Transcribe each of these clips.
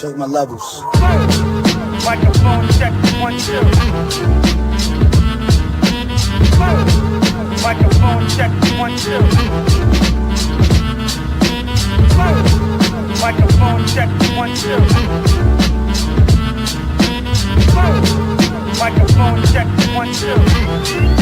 Check my levels. Microphone check 1 2. Microphone check 1 2. Microphone check 1 2. Microphone check 1 2.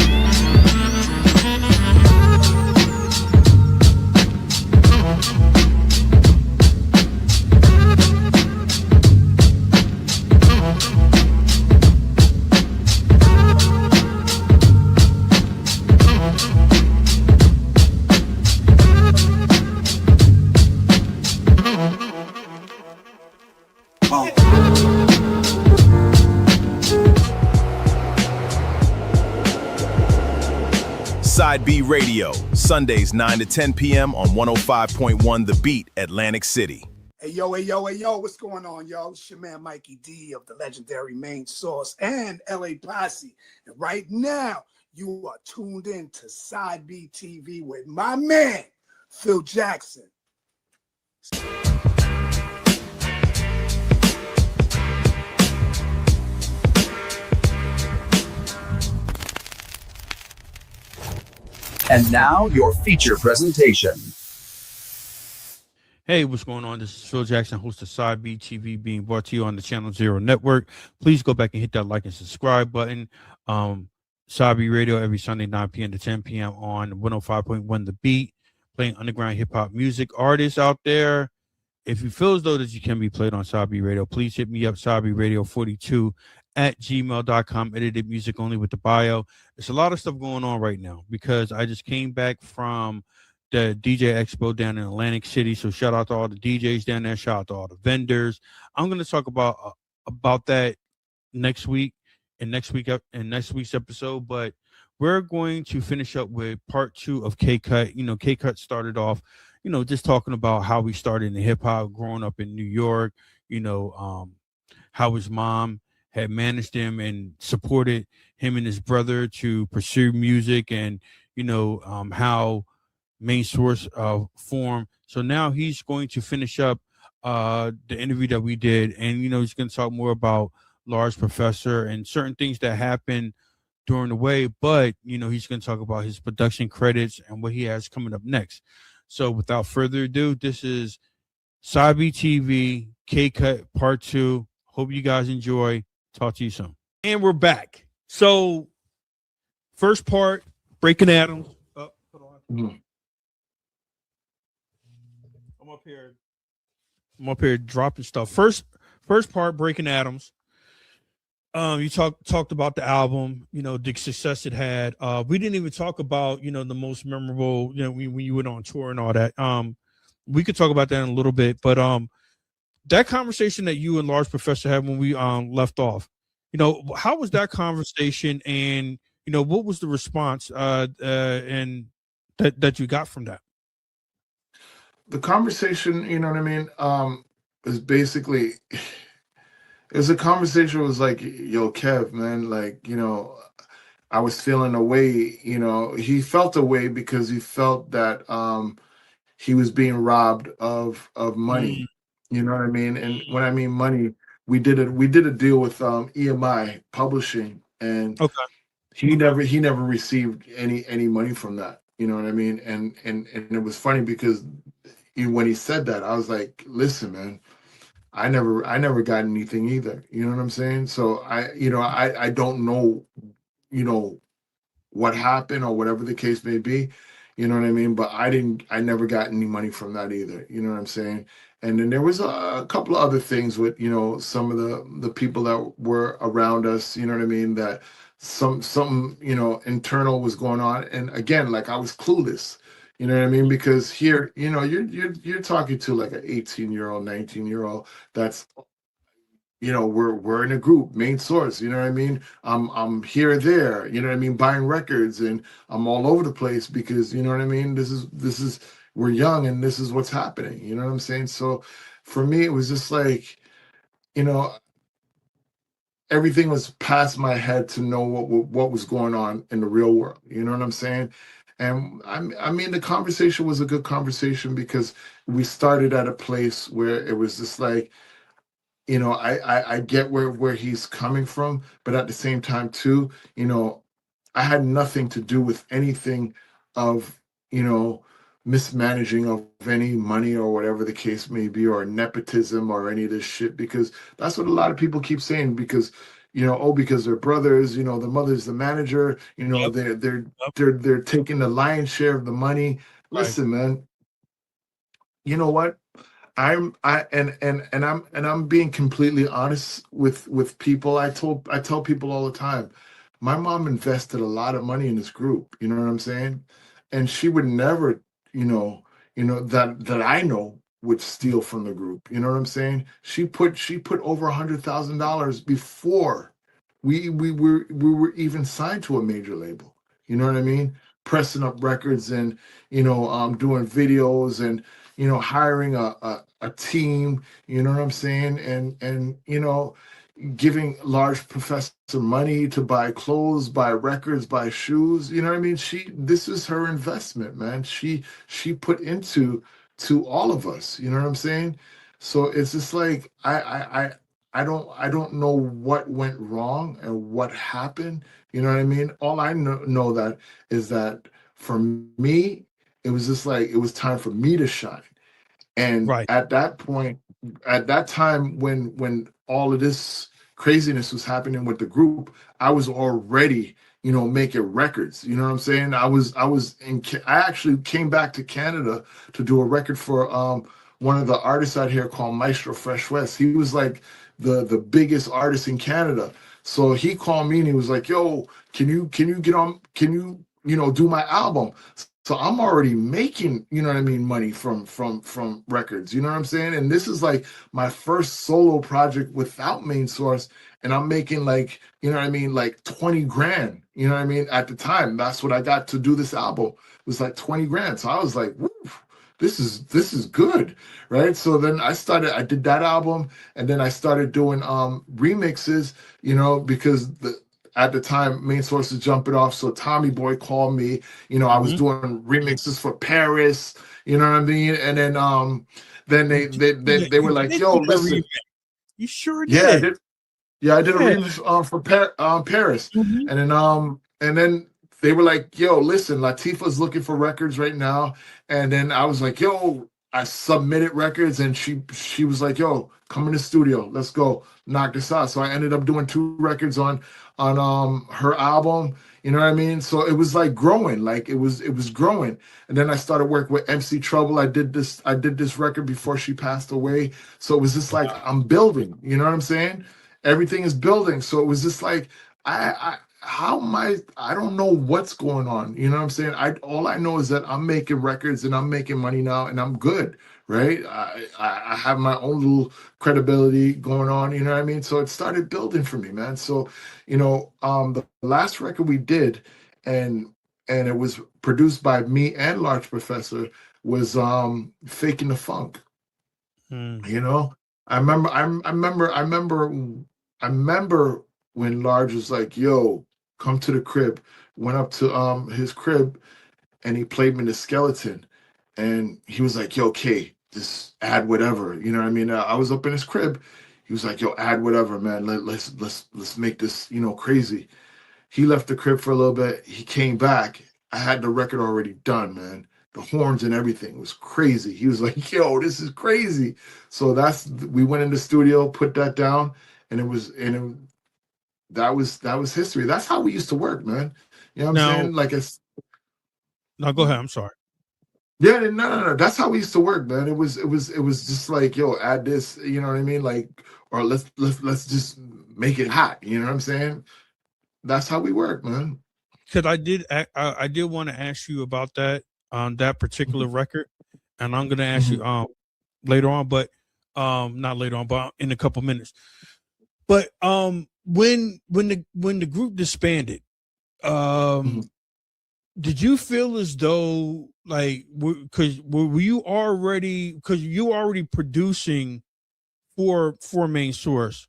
Side B Radio, Sundays 9 to 10 p.m. on 105.1 The Beat, Atlantic City. Hey, yo, what's going on, yo? It's your man, Mikey D of the legendary Main Source and LA Posse. And right now, you are tuned in to Side B TV with my man, Phil Jackson. And now, your feature presentation. Hey, what's going on? This is Phil Jackson, host of Side B TV, being brought to you on the Channel Zero Network. Please go back and hit that like and subscribe button. Side B Radio every Sunday, 9 p.m. to 10 p.m. on 105.1 The Beat, playing underground hip-hop music. Artists out there, if you feel as though that you can be played on Side B Radio, please hit me up, SideBRadio42 at gmail.com, edited music only with the bio. There's a lot of stuff going on right now because I just came back from the DJ Expo down in Atlantic City. So shout out to all the DJs down there. Shout out to all the vendors. I'm going to talk about that next week in next week's episode, but we're going to finish up with part 2 of K-Cut. You know, K-Cut started off, you know, just talking about how we started in hip hop, growing up in New York, you know, how his mom had managed him and supported him and his brother to pursue music, and, you know, how Main Source formed. So now he's going to finish up the interview that we did, and, you know, he's going to talk more about Large Professor and certain things that happened during the way, but, you know, he's going to talk about his production credits and what he has coming up next. So without further ado, this is Side B TV, K-Cut Part 2. Hope you guys enjoy. Talk to you soon. And we're back. So first part, Breaking Atoms. Oh, hold on. I'm up here dropping stuff. First part, Breaking Atoms. You talked about the album, you know, the success it had. We didn't even talk about, you know, the most memorable, you know, when you went on tour and all that. We could talk about that in a little bit, but that conversation that you and Large Professor had when we left off, you know, how was that conversation, and, you know, what was the response and that you got from that? The conversation, you know what I mean, is basically, it was a conversation. It was like, yo, Kev, man, like, you know, I was feeling a way, you know, he felt a way because he felt that he was being robbed of money. You know what I mean? And when I mean money, we did a deal with EMI Publishing, and Okay. he never received any money from that. You know what I mean? And it was funny because when he said that, I was like, listen, man, I never got anything either. You know what I'm saying? So I don't know, you know, what happened or whatever the case may be. You know what I mean? But I never got any money from that either. You know what I'm saying? And then there was a couple of other things with, you know, some of the people that were around us, you know what I mean, that some you know, internal was going on. And again, like, I was clueless, you know what I mean? Because here, you know, you're talking to like an 18-year-old, 19-year-old that's, you know, we're in a group, Main Source, you know what I mean? I'm here or there, you know what I mean, buying records, and I'm all over the place because, you know what I mean, this is we're young and this is what's happening, you know what I'm saying? So for me, it was just like, you know, everything was past my head to know what was going on in the real world, you know what I'm saying? And I mean, the conversation was a good conversation because we started at a place where it was just like, you know, I get where he's coming from, but at the same time too, you know, I had nothing to do with anything of, you know, mismanaging of any money or whatever the case may be, or nepotism or any of this shit, because that's what a lot of people keep saying, because, you know, oh, because they're brothers, you know, the mother's the manager, you know, Yep. they're taking the lion's share of the money. Right. Listen, man, you know what? I'm being completely honest with people. I tell people all the time, my mom invested a lot of money in this group. You know what I'm saying? And she would never, that I know, would steal from the group. You know what I'm saying? She put over $100,000 before we were even signed to a major label. You know what I mean? Pressing up records and doing videos and hiring a team, you know what I'm saying? And giving large professor money to buy clothes, buy records, buy shoes, you know what I mean? This is her investment, man. She put into to all of us, you know what I'm saying? So it's just like I don't know what went wrong and what happened, you know what I mean? All I know that is that for me, it was just like it was time for me to shine. And Right. at that point, at that time when all of this craziness was happening with the group, I was already, making records. You know what I'm saying? I actually came back to Canada to do a record for one of the artists out here called Maestro Fresh West. He was like the biggest artist in Canada. So he called me and he was like, "Yo, can you get on? Can you do my album?" So I'm already making, money from records. You know what I'm saying? And this is like my first solo project without Main Source, and I'm making like, like 20 grand. You know what I mean? At the time, that's what I got to do this album. It was like 20 grand. So I was like, woo, this is good, right? So then I did that album, and then I started doing remixes, because at the time, Main Source was jumping off. So Tommy Boy called me. I was doing remixes for Paris. You know what I mean? And then they were like, "Yo, listen." You sure did. Yeah, I did. Yeah, I did a remix for Paris. Mhm. And then they were like, "Yo, listen, Latifah's looking for records right now." And then I was like, "Yo." I submitted records, and she was like, "Yo, come in the studio, let's go knock this out." So I ended up doing 2 records on her album. You know what I mean? So it was like growing, like it was growing. And then I started working with MC Trouble. I did this record before she passed away. So it was just like I'm building. You know what I'm saying? Everything is building. So it was just like I don't know what's going on. You know what I'm saying? All I know is that I'm making records and I'm making money now and I'm good, right? I have my own little credibility going on, you know what I mean? So it started building for me, man. So, the last record we did, and it was produced by me and Large Professor, was Faking the Funk. Mm. I remember when Large was like, "Yo, come to the crib." Went up to his crib, and he played me the Skeleton, and he was like, "Yo, K, just add whatever." You know what I mean? I was up in his crib. He was like, "Yo, add whatever, man. Let's make this, crazy." He left the crib for a little bit. He came back. I had the record already done, man. The horns and everything was crazy. He was like, "Yo, this is crazy." So we went in the studio, put that down, and that was history. That's how we used to work, man. You know what I'm saying? Like No, go ahead. I'm sorry. yeah, no. That's how we used to work, man. It was just like, yo, add this, you know what I mean? Like, or let's just make it hot. You know what I'm saying? That's how we work, man. Because I did want to ask you about that that particular record, and I'm gonna ask you later on, but not later on, but in a couple minutes. But when the group disbanded, did you feel as though like because were you already producing for Main Source,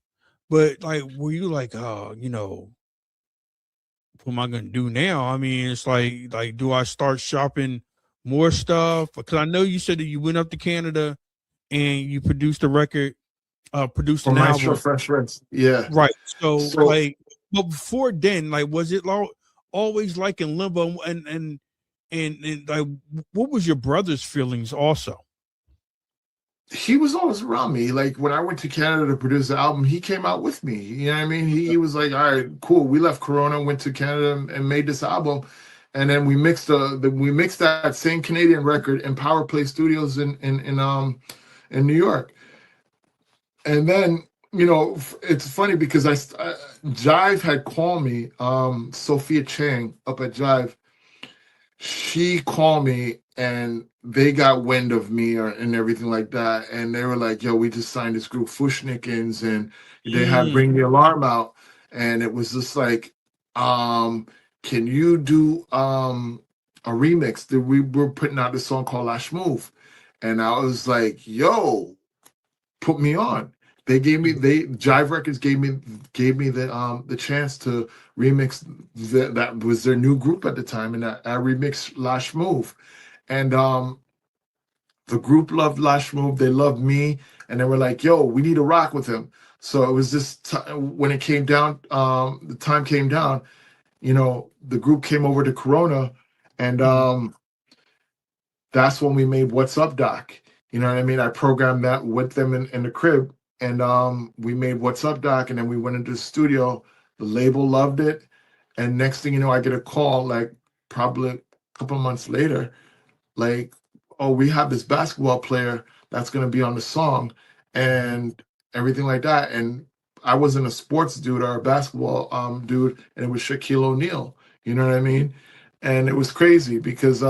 but like were you like what am I gonna do now? I mean, it's like do I start shopping more stuff? Because I know you said that you went up to Canada and you produced a record produced For an Maestro album. Fresh Rinse. Yeah. Right. So, So like, but before then, like, was it always like in limbo? And like, what was your brother's feelings also? he was always around me. Like when I went to Canada to produce the album, he came out with me. You know what I mean? He was like, all right, cool. We left Corona, went to Canada and made this album. And then we mixed we mixed that same Canadian record in Power Play Studios in New York. And then, you know, it's funny because Jive had called me, Sophia Chang up at Jive. She called me and they got wind of me and everything like that. And they were like, yo, we just signed this group, Fushnikins, and they had Bring the Alarm out. And it was just like, can you do a remix? That we were putting out this song called Lash Move. And I was like, yo, put me on. Jive Records gave me the chance to remix that was their new group at the time, and I remixed Lash Move, and the group loved Lash Move, they loved me, and they were like, "Yo, we need to rock with him." So it was just when it came down, the time came down, you know, the group came over to Corona, and that's when we made What's Up Doc. You know what I mean? I programmed that with them in the crib. And we made What's Up Doc, and then we went into the studio. The label loved it, and next thing you know, I get a call like probably a couple of months later, like, "Oh, we have this basketball player that's going to be on the song," and everything like that. And I wasn't a sports dude or a basketball dude, and it was Shaquille O'Neal. You know what I mean? And it was crazy because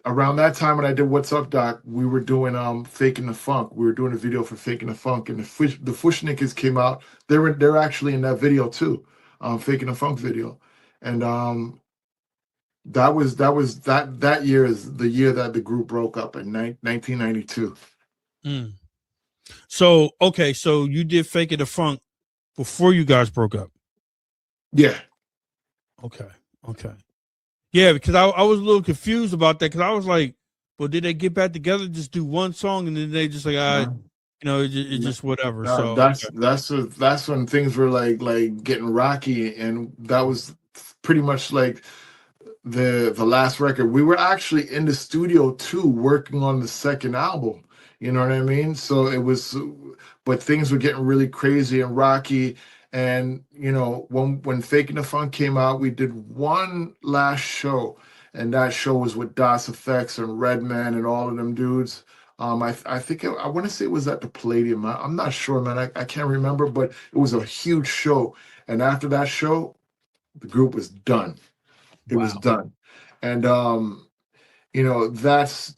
around that time when I did What's Up Doc, we were doing Faking the Funk. We were doing a video for Faking the Funk, and the Fushnikins came out. They're actually in that video too, Faking the Funk video. And that year is the year that the group broke up in 1992. So okay, so you did Faking the Funk before you guys broke up. Yeah. Okay. Yeah, because I was a little confused about that because I was like, well, did they get back together, just do one song, and then they just like, you know, it's just whatever. So that's when things were like getting rocky, and that was pretty much like the last record. We were actually in the studio too, working on the second album. You know what I mean? So it was, but things were getting really crazy and rocky. And you know, when Faking the Funk came out, we did one last show, and that show was with Das Effects and Redman and all of them dudes. I think I want to say it was at the Palladium. I'm not sure, man. I can't remember, but it was a huge show. And after that show, the group was done. It was done. And you know, that's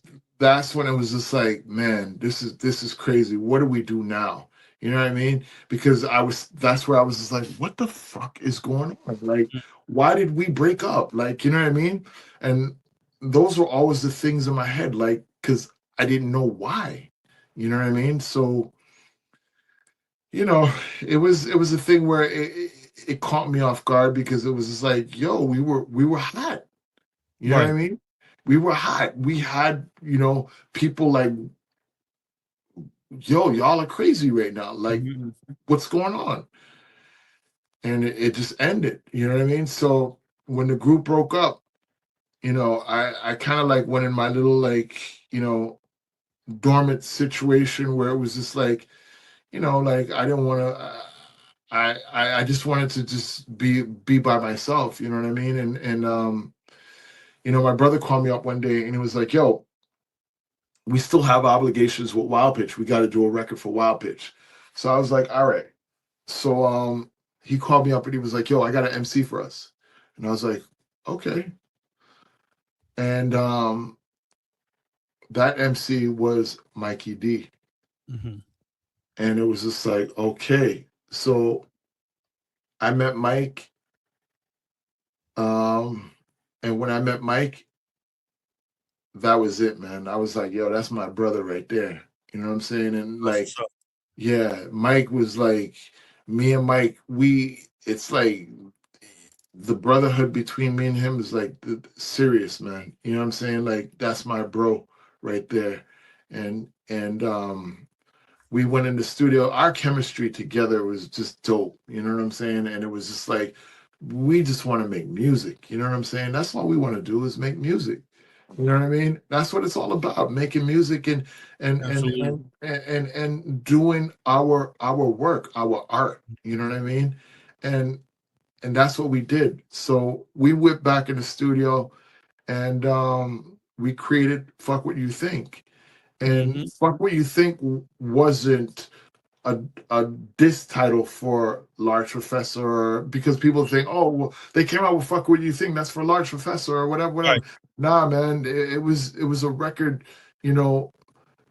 when it was just like, man, this is crazy. What do we do now? You know what I mean? Because that's where I was just like, what the fuck is going on? Like, why did we break up? Like, you know what I mean? And those were always the things in my head, like, because I didn't know why. You know what I mean? So, you know, it was a thing where it caught me off guard because it was just like, yo, we were hot. You know what I mean? We were hot. We had, you know, people like, yo, y'all are crazy right now. Like, what's going on? And it just ended. You know what I mean? So when the group broke up, you know, I kind of like went in my little like, you know, dormant situation where it was just like, you know, like I didn't want to. I just wanted to just be by myself. You know what I mean? And you know, my brother called me up one day and he was like, yo, we still have obligations with Wild Pitch. We got to do a record for Wild Pitch. So I was like, all right. So he called me up and he was like, yo, I got an MC for us. And I was like, okay. And that MC was Mikey D. And it was just like, okay. So I met Mike. And when I met Mike, that was it, man. I was like, yo, that's my brother right there. You know what I'm saying? And like, yeah, Mike was like, me and Mike, it's like the brotherhood between me and him is like serious, man. You know what I'm saying? Like, that's my bro right there. And we went in the studio. Our chemistry together was just dope. You know what I'm saying? And it was just like, we just want to make music. You know what I'm saying? That's all we want to do is make music. You know what I mean? That's what it's all about, making music Absolutely. and doing our work, our art. You know what I mean? And that's what we did. So we went back in the studio and we created Fuck What You Think. And Mhm. Fuck What You Think wasn't a diss title for Large Professor, because people think, oh, well, they came out with Fuck What You Think, that's for Large Professor or whatever, whatever. Right. Nah, man, it was a record, you know,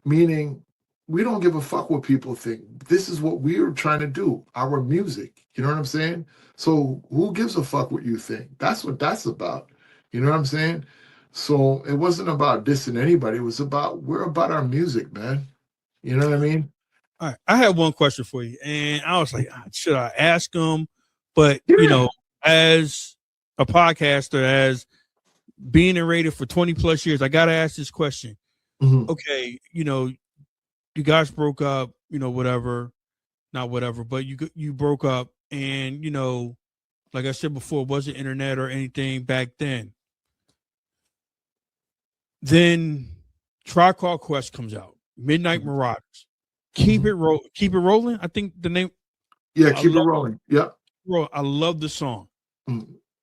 meaning we don't give a fuck what people think. This is what we're trying to do, our music. You know what I'm saying? So who gives a fuck what you think? That's what that's about. You know what I'm saying? So it wasn't about dissing anybody. It was about, we're about our music, man. You know what I mean? All right. I have one question for you. And I was like, should I ask him? But, Yeah. as a podcaster, as being in radio for 20 plus years, I got to ask this question. Mhm. Okay. You guys broke up, whatever, not whatever, but you broke up and, like I said before, it wasn't internet or anything back then. Then Tribe Called Quest comes out, Midnight Marauders. Keep it rolling. I think the name. Yeah, keep it rolling. Yeah. I love the song.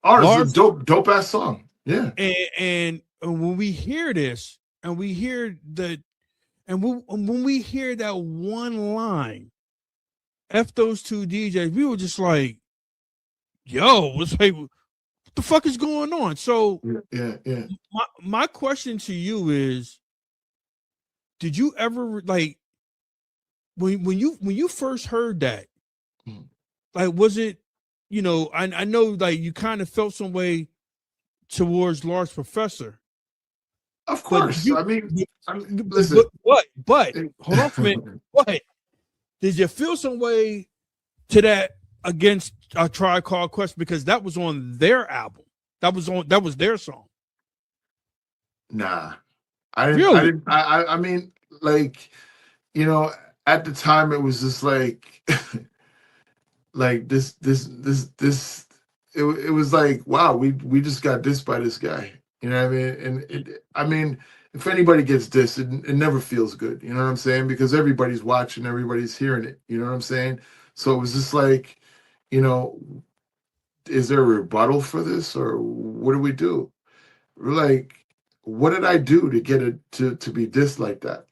Oh, it's a dope ass song. Yeah. And when we hear this, and we hear when we hear that one line, F those two DJs, we were just like, yo, it's like, what the fuck is going on? So yeah. My question to you is, did you ever, like, when you first heard that, like, was it, I know, like, you kind of felt some way towards Large Professor. Of course. Listen. But hold on for a minute. What? Did you feel some way to that against a Tribe Called Quest, because that was on their album? That was their song. Nah. I didn't. Really? I mean, like, at the time it was just like like this it was like, wow, we just got dissed by this guy. You know what I mean? And if anybody gets dissed, it never feels good. You know what I'm saying? Because everybody's watching, everybody's hearing it. You know what I'm saying? So it was just like, is there a rebuttal for this, or what do we do? Like, what did I do to get it to be dissed like that?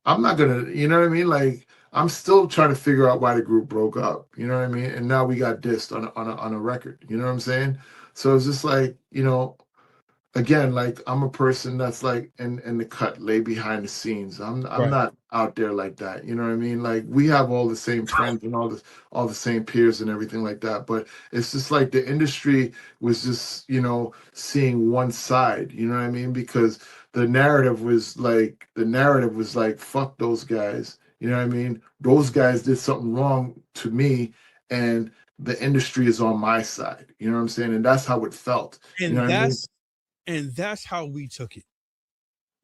I'm not gonna, you know what I mean? Like, I'm still trying to figure out why the group broke up. You know what I mean? And now we got dissed on a record. You know what I'm saying? So it's just like, again, like, I'm a person that's like in the cut, lay behind the scenes. I'm Right. not out there like that. You know what I mean? Like, we have all the same friends and all the same peers and everything like that. But it's just like the industry was just, seeing one side. You know what I mean? Because the narrative was like, fuck those guys. You know what I mean? Those guys did something wrong to me, and the industry is on my side. You know what I'm saying? And that's how it felt. And you know what I mean? And that's how we took it.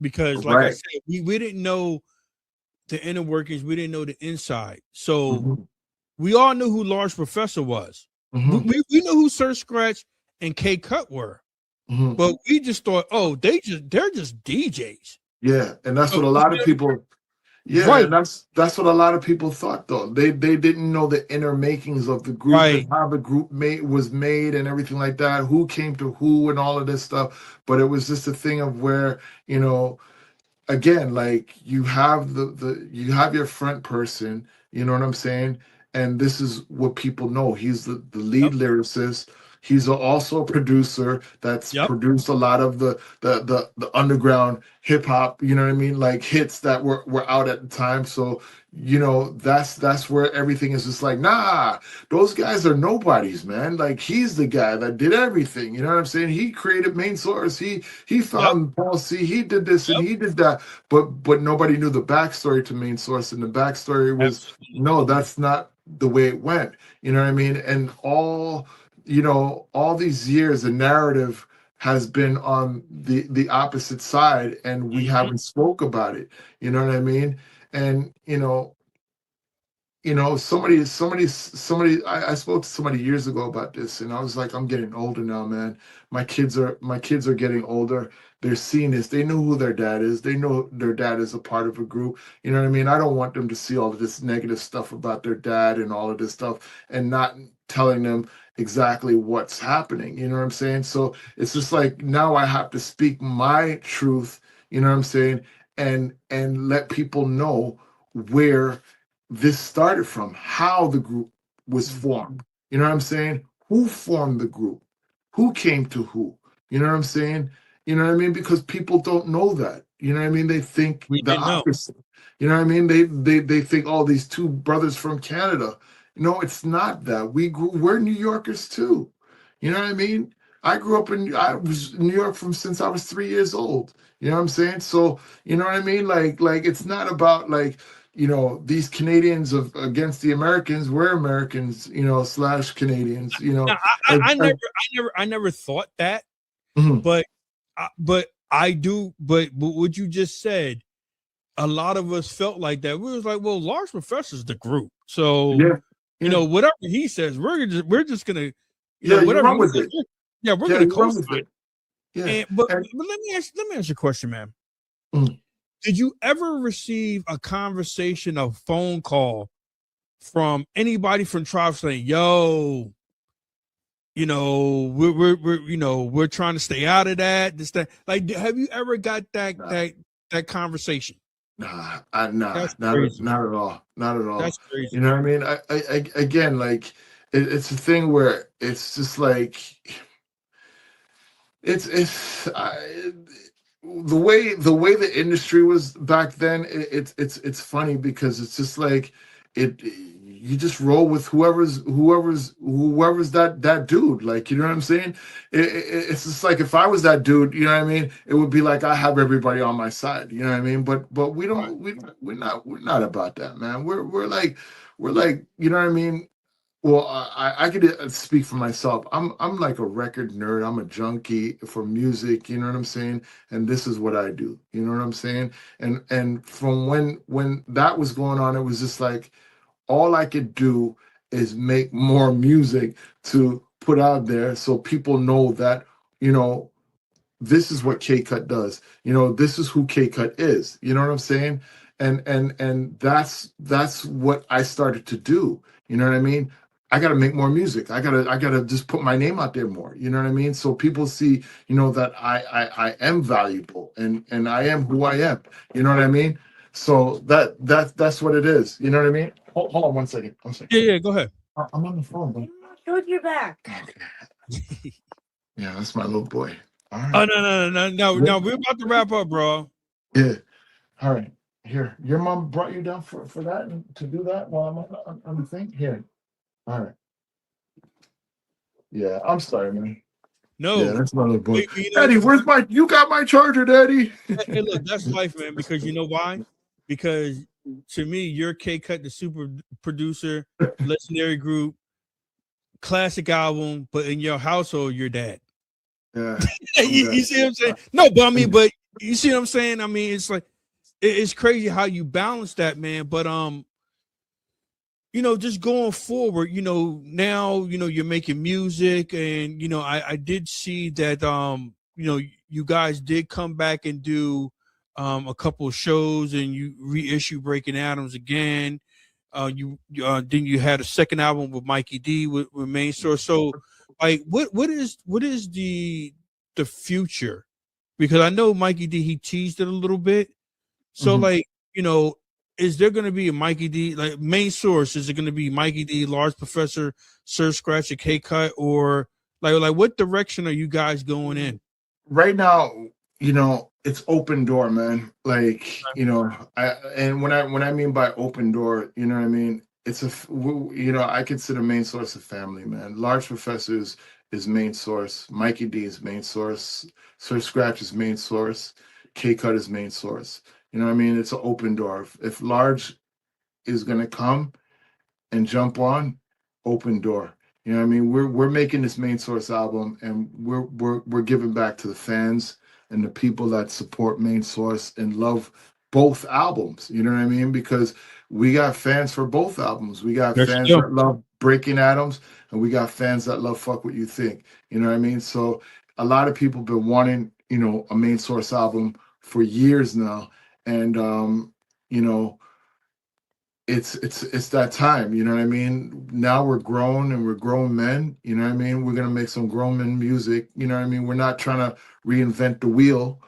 Because, like I said, we didn't know the inner workings, we didn't know the inside. So we all knew who Large Professor was. We knew who Sir Scratch and K Cut were. But we just thought, oh, they're just DJs. Yeah, and that's what a lot of people. Yeah, right. And that's what a lot of people thought, though. They didn't know the inner makings of the group, right, and how the group was made and everything like that, who came to who and all of this stuff. But it was just a thing of where, again, like, you have you have your front person, you know what I'm saying? And this is what people know. He's the lead lyricist. He's also a producer that's produced a lot of the underground hip hop, you know what I mean? Like, hits that were out at the time. So, that's where everything is just like, nah, those guys are nobodies, man. Like, he's the guy that did everything. You know what I'm saying? He created Main Source. He found Paul C. He did this and he did that. But nobody knew the backstory to Main Source. And the backstory was, no, that's not the way it went. You know what I mean? And all these years, the narrative has been on the opposite side, and we haven't spoke about it. You know what I mean? And you know, I spoke to somebody years ago about this, and I was like, I'm getting older now, man. My kids are getting older. They're seeing this. They know who their dad is. They know their dad is a part of a group. You know what I mean? I don't want them to see all of this negative stuff about their dad and all of this stuff and not telling them exactly what's happening. You know what I'm saying? So it's just like now I have to speak my truth, you know what I'm saying, and let people know where this started from, how the group was formed. You know what I'm saying? Who formed the group? Who came to who? You know what I'm saying? You know what I mean? Because people don't know that. You know what I mean? They think We the didn't know. opposite. You know what I mean? They think, oh, these two brothers from Canada. No, it's not that. We're New Yorkers too. You know what I mean? I was in New York from since I was 3 years old. You know what I'm saying? So, you know what I mean? Like it's not about like, you know, these Canadians against the Americans. We're Americans, you know, slash Canadians, you know. Now, I never thought that, Mhm. but I do. But what you just said, a lot of us felt like that. We was like, well, Large Professor's the group, so Yeah. you know, whatever he says, we're just gonna, you Yeah, know, you whatever run he with says, it. yeah, we're Yeah, gonna you run co-sign. with it. Yeah. And but And let me ask you a question, man. Mm. Did you ever receive a conversation, a phone call from anybody from Tribe saying, "Yo, you know, we're trying to stay out of that"? This that, like, have you ever got nah, that conversation? nah, That's crazy. not at all. Not at all. That's crazy. You know what I mean? Again, like it's a thing where it's just like it's the way the industry was back then. It's funny because it's just like it. You just roll with whoever's that dude. Like, you know what I'm saying? It's just like if I was that dude, you know what I mean? It would be like I have everybody on my side. You know what I mean? But we're not about that, man. We're like, you know what I mean? Well, I could speak for myself. I'm like a record nerd. I'm a junkie for music. You know what I'm saying? And this is what I do. You know what I'm saying? And from when that was going on, it was just like all I could do is make more music to put out there so people know that, you know, this is what K Cut does. You know, this is who K Cut is. You know what I'm saying? And that's what I started to do. You know what I mean? I got to make more music. I gotta just put my name out there more. You know what I mean? So people see, you know, that I am valuable and I am who I am. You know what I mean? So that's what it is. You know what I mean? Hold on 1 second. I'm sorry. Yeah, go ahead. I'm on the phone, bro. Go your back. Okay. Yeah, that's my little boy. All Oh right. no, we're about to wrap up, bro. Yeah. All right. Here, your mom brought you down for that and to do that while I'm on the thing. Here. All right. Yeah, I'm sorry, man. Yeah, No, that's my little boy. you know, Daddy, where's my? You got my charger, Daddy. hey, look, that's life, man. Because you know why? Because to me, you're K Cut, the super producer, legendary group, classic album, but in your household, your dad. Yeah. You see what I'm saying? No, but I mean, but you see what I'm saying? I mean, it's like it's crazy how you balance that, man. But you know, just going forward, you know, now you know you're making music, and you know, I did see that you know, you guys did come back and do a couple of shows, and you reissue Breaking Atoms again. Then you had a second album with Mikey D with Main Source. So, like, what is the future? Because I know Mikey D, he teased it a little bit. So, Mhm. like, you know, is there going to be a Mikey D, like Main Source? Is it going to be Mikey D, Large Professor, Sir Scratch, a K Cut, or like what direction are you guys going in? Right now, you know, it's open door, man. Like, you know, and when I mean by open door, you know what I mean? You know, I consider Main Source a family, man. Large Professors is Main Source, Mikey D is Main Source, Sir Scratch is Main Source, K Cut is Main Source. You know what I mean? It's an open door. If Large is gonna come and jump on, open door. You know what I mean? We're making this Main Source album, and we're giving back to the fans and the people that support Main Source and love both albums. You know what I mean? Because we got fans for both albums. We got Yes, fans you that love Breaking Atoms, and we got fans that love Fuck What You Think. You know what I mean? So a lot of people been wanting, a Main Source album for years now. And it's that time, you know what I mean? Now we're grown and we're grown men, you know what I mean? We're gonna make some grown men music, you know what I mean? We're not trying to reinvent the wheel,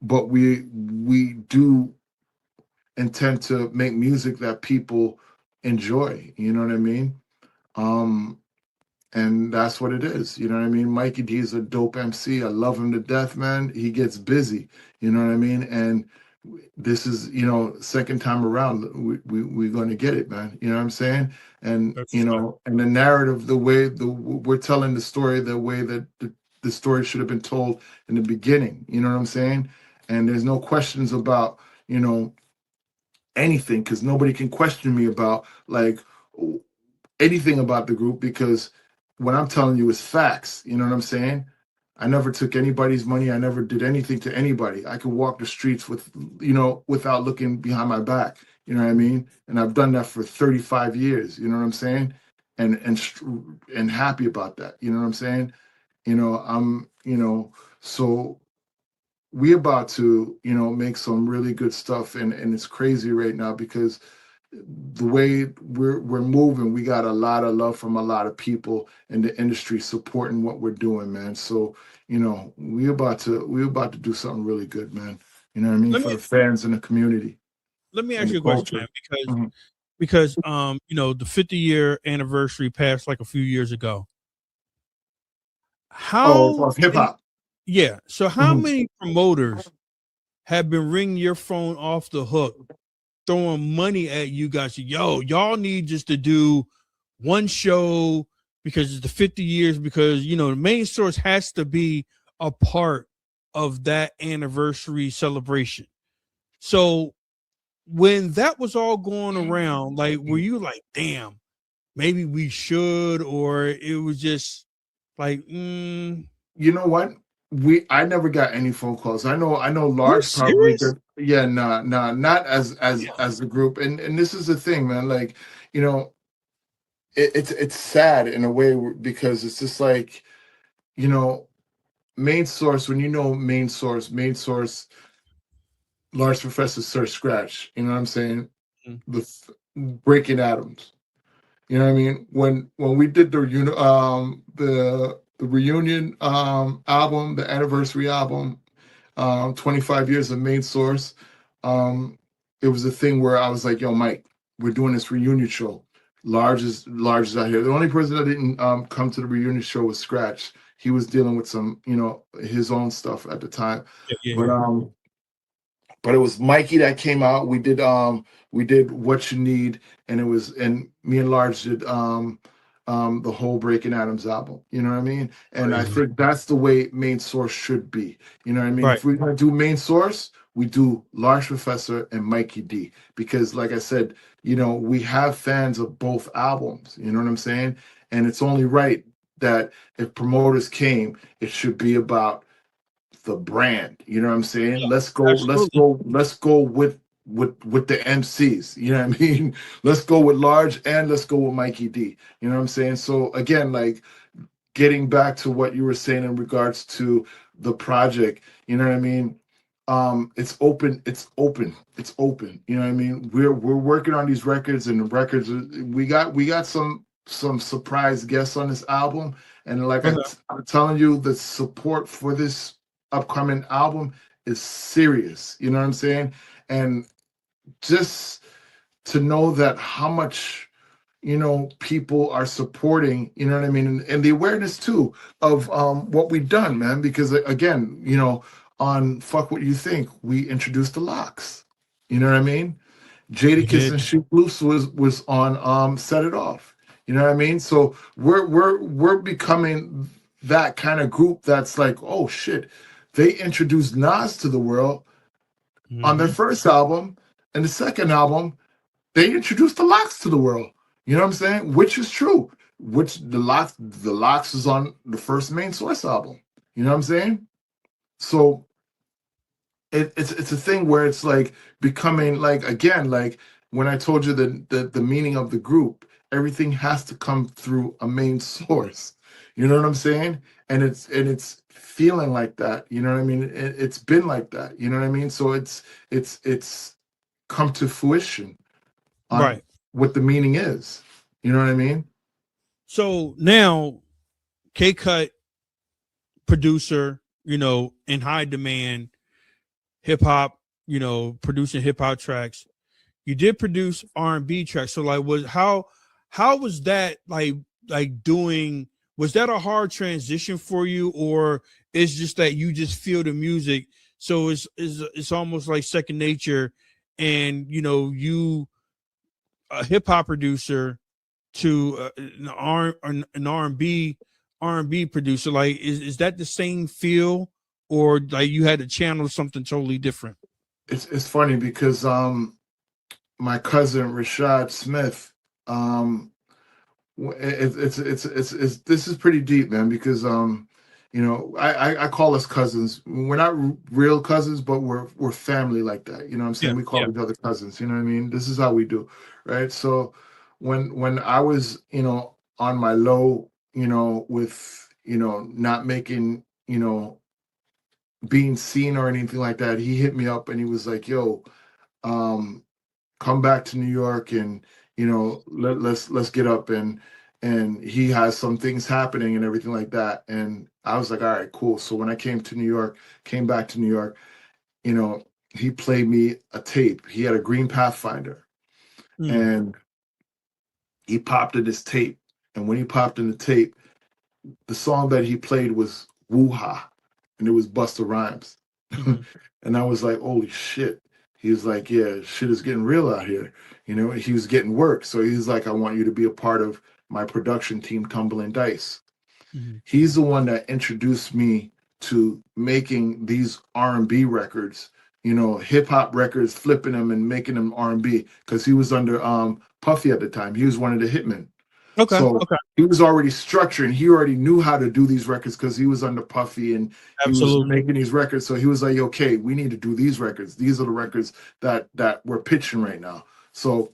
but we do intend to make music that people enjoy, you know what I mean? Um and that's what it is, you know what I mean? Mikey D is a dope MC. I love him to death, man. He gets busy, you know what I mean? And this is, second time around, we're going to get it, man. You know what I'm saying? And, That's and the narrative, we're telling the story the way that the story should have been told in the beginning. You know what I'm saying? And there's no questions about, anything, because nobody can question me about like anything about the group, because what I'm telling you is facts. You know what I'm saying? I never took anybody's money. I never did anything to anybody. I could walk the streets without looking behind my back. You know what I mean? And I've done that for 35 years. You know what I'm saying? And happy about that. You know what I'm saying? So we about to, make some really good stuff, and it's crazy right now because the way we're moving, we got a lot of love from a lot of people in the industry supporting what we're doing, man. So, we about to do something really good, man. You know what I mean? For the fans and the community. Let me and ask the you a question, culture. man, because Mhm. because the 50-year anniversary passed like a few years ago. How Of hip many, hop. yeah, so how Mhm. many promoters have been ringing your phone off the hook, throwing money at you guys? Yo, y'all need just to do one show because it's the 50 years, because the Main Source has to be a part of that anniversary celebration. So when that was all going around, like, were you like, damn, maybe we should, or it was just like, You know what? I never got any phone calls. I know you Large probably serious? did. Yeah, nah, not as the group. And this is the thing, man. Like, you know, it's sad in a way because it's just like, you know, Main Source, when main source, Large Professor Sir Scratch, you know what I'm saying? Mm. Breaking Atoms. You know what I mean? When we did the reunion album, the anniversary album, 25 years of Main Source, it was a thing where I was like, yo, Mike, we're doing this reunion show. Large is out here. The only person that didn't come to the reunion show was Scratch. He was dealing with some, his own stuff at the time. Yeah. But it was Mikey that came out. We did What You Need, and me and Large did the whole Breaking Atoms album. You know what I mean? And I think that's the way Main Source should be. You know what I mean? Right. If we're gonna do Main Source, we do Large Professor and Mikey D, because like I said, we have fans of both albums. You know what I'm saying? And it's only right that if promoters came, it should be about the brand. You know what I'm saying? Let's go with the MCs. You know what I mean? Let's go with Large and let's go with Mikey D. You know what I'm saying? So again, like getting back to what you were saying in regards to the project, you know what I mean? It's open. You know what I mean? We're working on these records, and the records we got some surprise guests on this album. And like I'm telling you, the support for this upcoming album is serious. You know what I'm saying? And just to know that how much people are supporting, you know what I mean, and the awareness too of what we've done, man, because again, on Fuck What You Think, we introduced the locks. You know what I mean? Jadakiss and Shoot Loose was on Set It Off. You know what I mean? So we're becoming that kind of group that's like, oh shit, they introduced Nas to the world on their first album, and the second album, they introduced the Locks to the world. You know what I'm saying? Which is true. Which the Locks is on the first Main Source album. You know what I'm saying? So it's a thing where it's like becoming like, again, like when I told you the meaning of the group, everything has to come through a main source. You know what I'm saying? And it's feeling like that. You know what I mean? It's been like that. You know what I mean? So it's come to fruition on Right. what the meaning is. You know what I mean? So now, K Cut, producer, in high demand, hip hop, producing hip hop tracks. You did produce R&B tracks. So like, how was that like doing? Was that a hard transition for you, or it's just that you just feel the music? So it's almost like second nature, and you a hip hop producer to an R&B producer. Like, is that the same feel, or like you had to channel something totally different? It's funny because my cousin Rashad Smith, it's this is pretty deep, man, because I call us cousins. We're not real cousins, but we're family like that. You know what I'm saying? Yeah, We call yeah. each other cousins. You know what I mean? This is how we do, right? So when I was on my low, with not making being seen or anything like that, he hit me up and he was like, "Yo, um, come back to New York and let's get up," and he has some things happening and everything like that. And I was like, all right, cool. So when I came back to New York, he played me a tape. He had a green Pathfinder Mm. and he popped in his tape. And when he popped in the tape, the song that he played was Woo-Ha, and it was Busta Rhymes. Mhm. And I was like, holy shit. He was like, yeah, shit is getting real out here. He was getting work. So he's like, I want you to be a part of my production team, Tumbling Dice. Mhm. He's the one that introduced me to making these R&B records, hip hop records, flipping them and making them R&B, because he was under Puffy at the time. He was one of the hitmen. Okay. So Okay. he was already structuring. He already knew how to do these records because he was under Puffy and he was Absolutely. making these records. So he was like, okay, we need to do these records. These are the records that we're pitching right now. So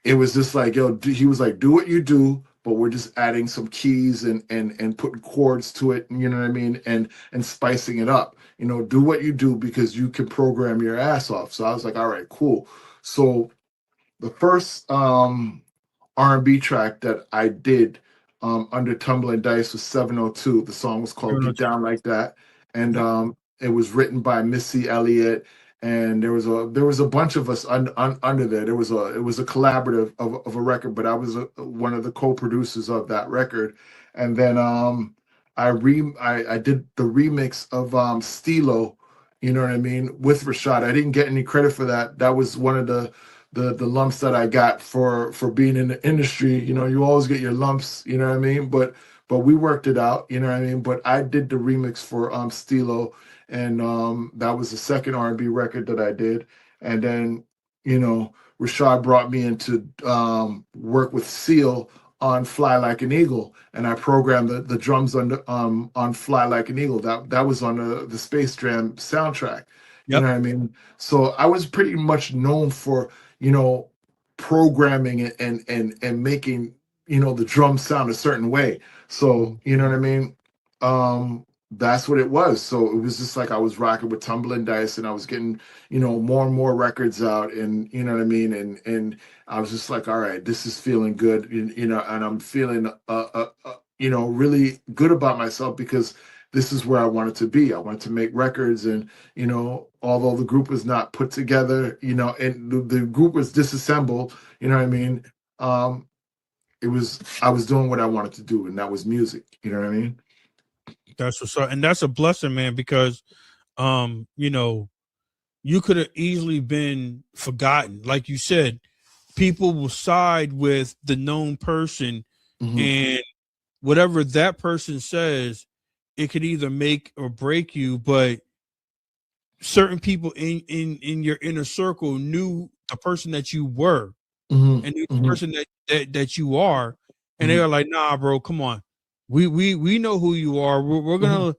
it was just like, yo, he was like, do what you do, but we're just adding some keys and putting chords to it, you know what I mean, and spicing it up. Do what you do because you can program your ass off. So I was like, all right, cool. So the first R&B track that I did under Tumbling Dice was 702. The song was called Get Down Like That. And Yep. it was written by Missy Elliott. And there was a bunch of us under there. It was a collaborative of a record, but I was one of the co-producers of that record. And then I did the remix of Stilo, you know what I mean, with Rashad. I didn't get any credit for that. That was one of the lumps that I got for being in the industry. You always get your lumps, you know what I mean? But we worked it out, you know what I mean? But I did the remix for Stilo, and that was the second R&B record that I did. And then, Rashad brought me in to work with Seal on Fly Like an Eagle, and I programmed the drums on Fly Like an Eagle. That was on the Space Jam soundtrack. You Yep. know what I mean? So I was pretty much known for programming it and making the drums sound a certain way. So you know what I mean. That's what it was. So it was just like I was rocking with Tumbling Dice, and I was getting more and more records out, and you know what I mean. And I was just like, all right, this is feeling good, and I'm feeling really good about myself because this is where I wanted to be. I wanted to make records, and although the group was not put together, and the group was disassembled, you know what I mean. I was doing what I wanted to do, and that was music. You know what I mean? That's what's up, and that's a blessing, man. Because, you could have easily been forgotten. Like you said, people will side with the known person, Mhm. and whatever that person says, it could either make or break you. But certain people in your inner circle knew the person that you were, Mhm. and knew the Mhm. person that you are, and they Mhm. are like, nah, bro, come on. We know who you are. We're Mhm.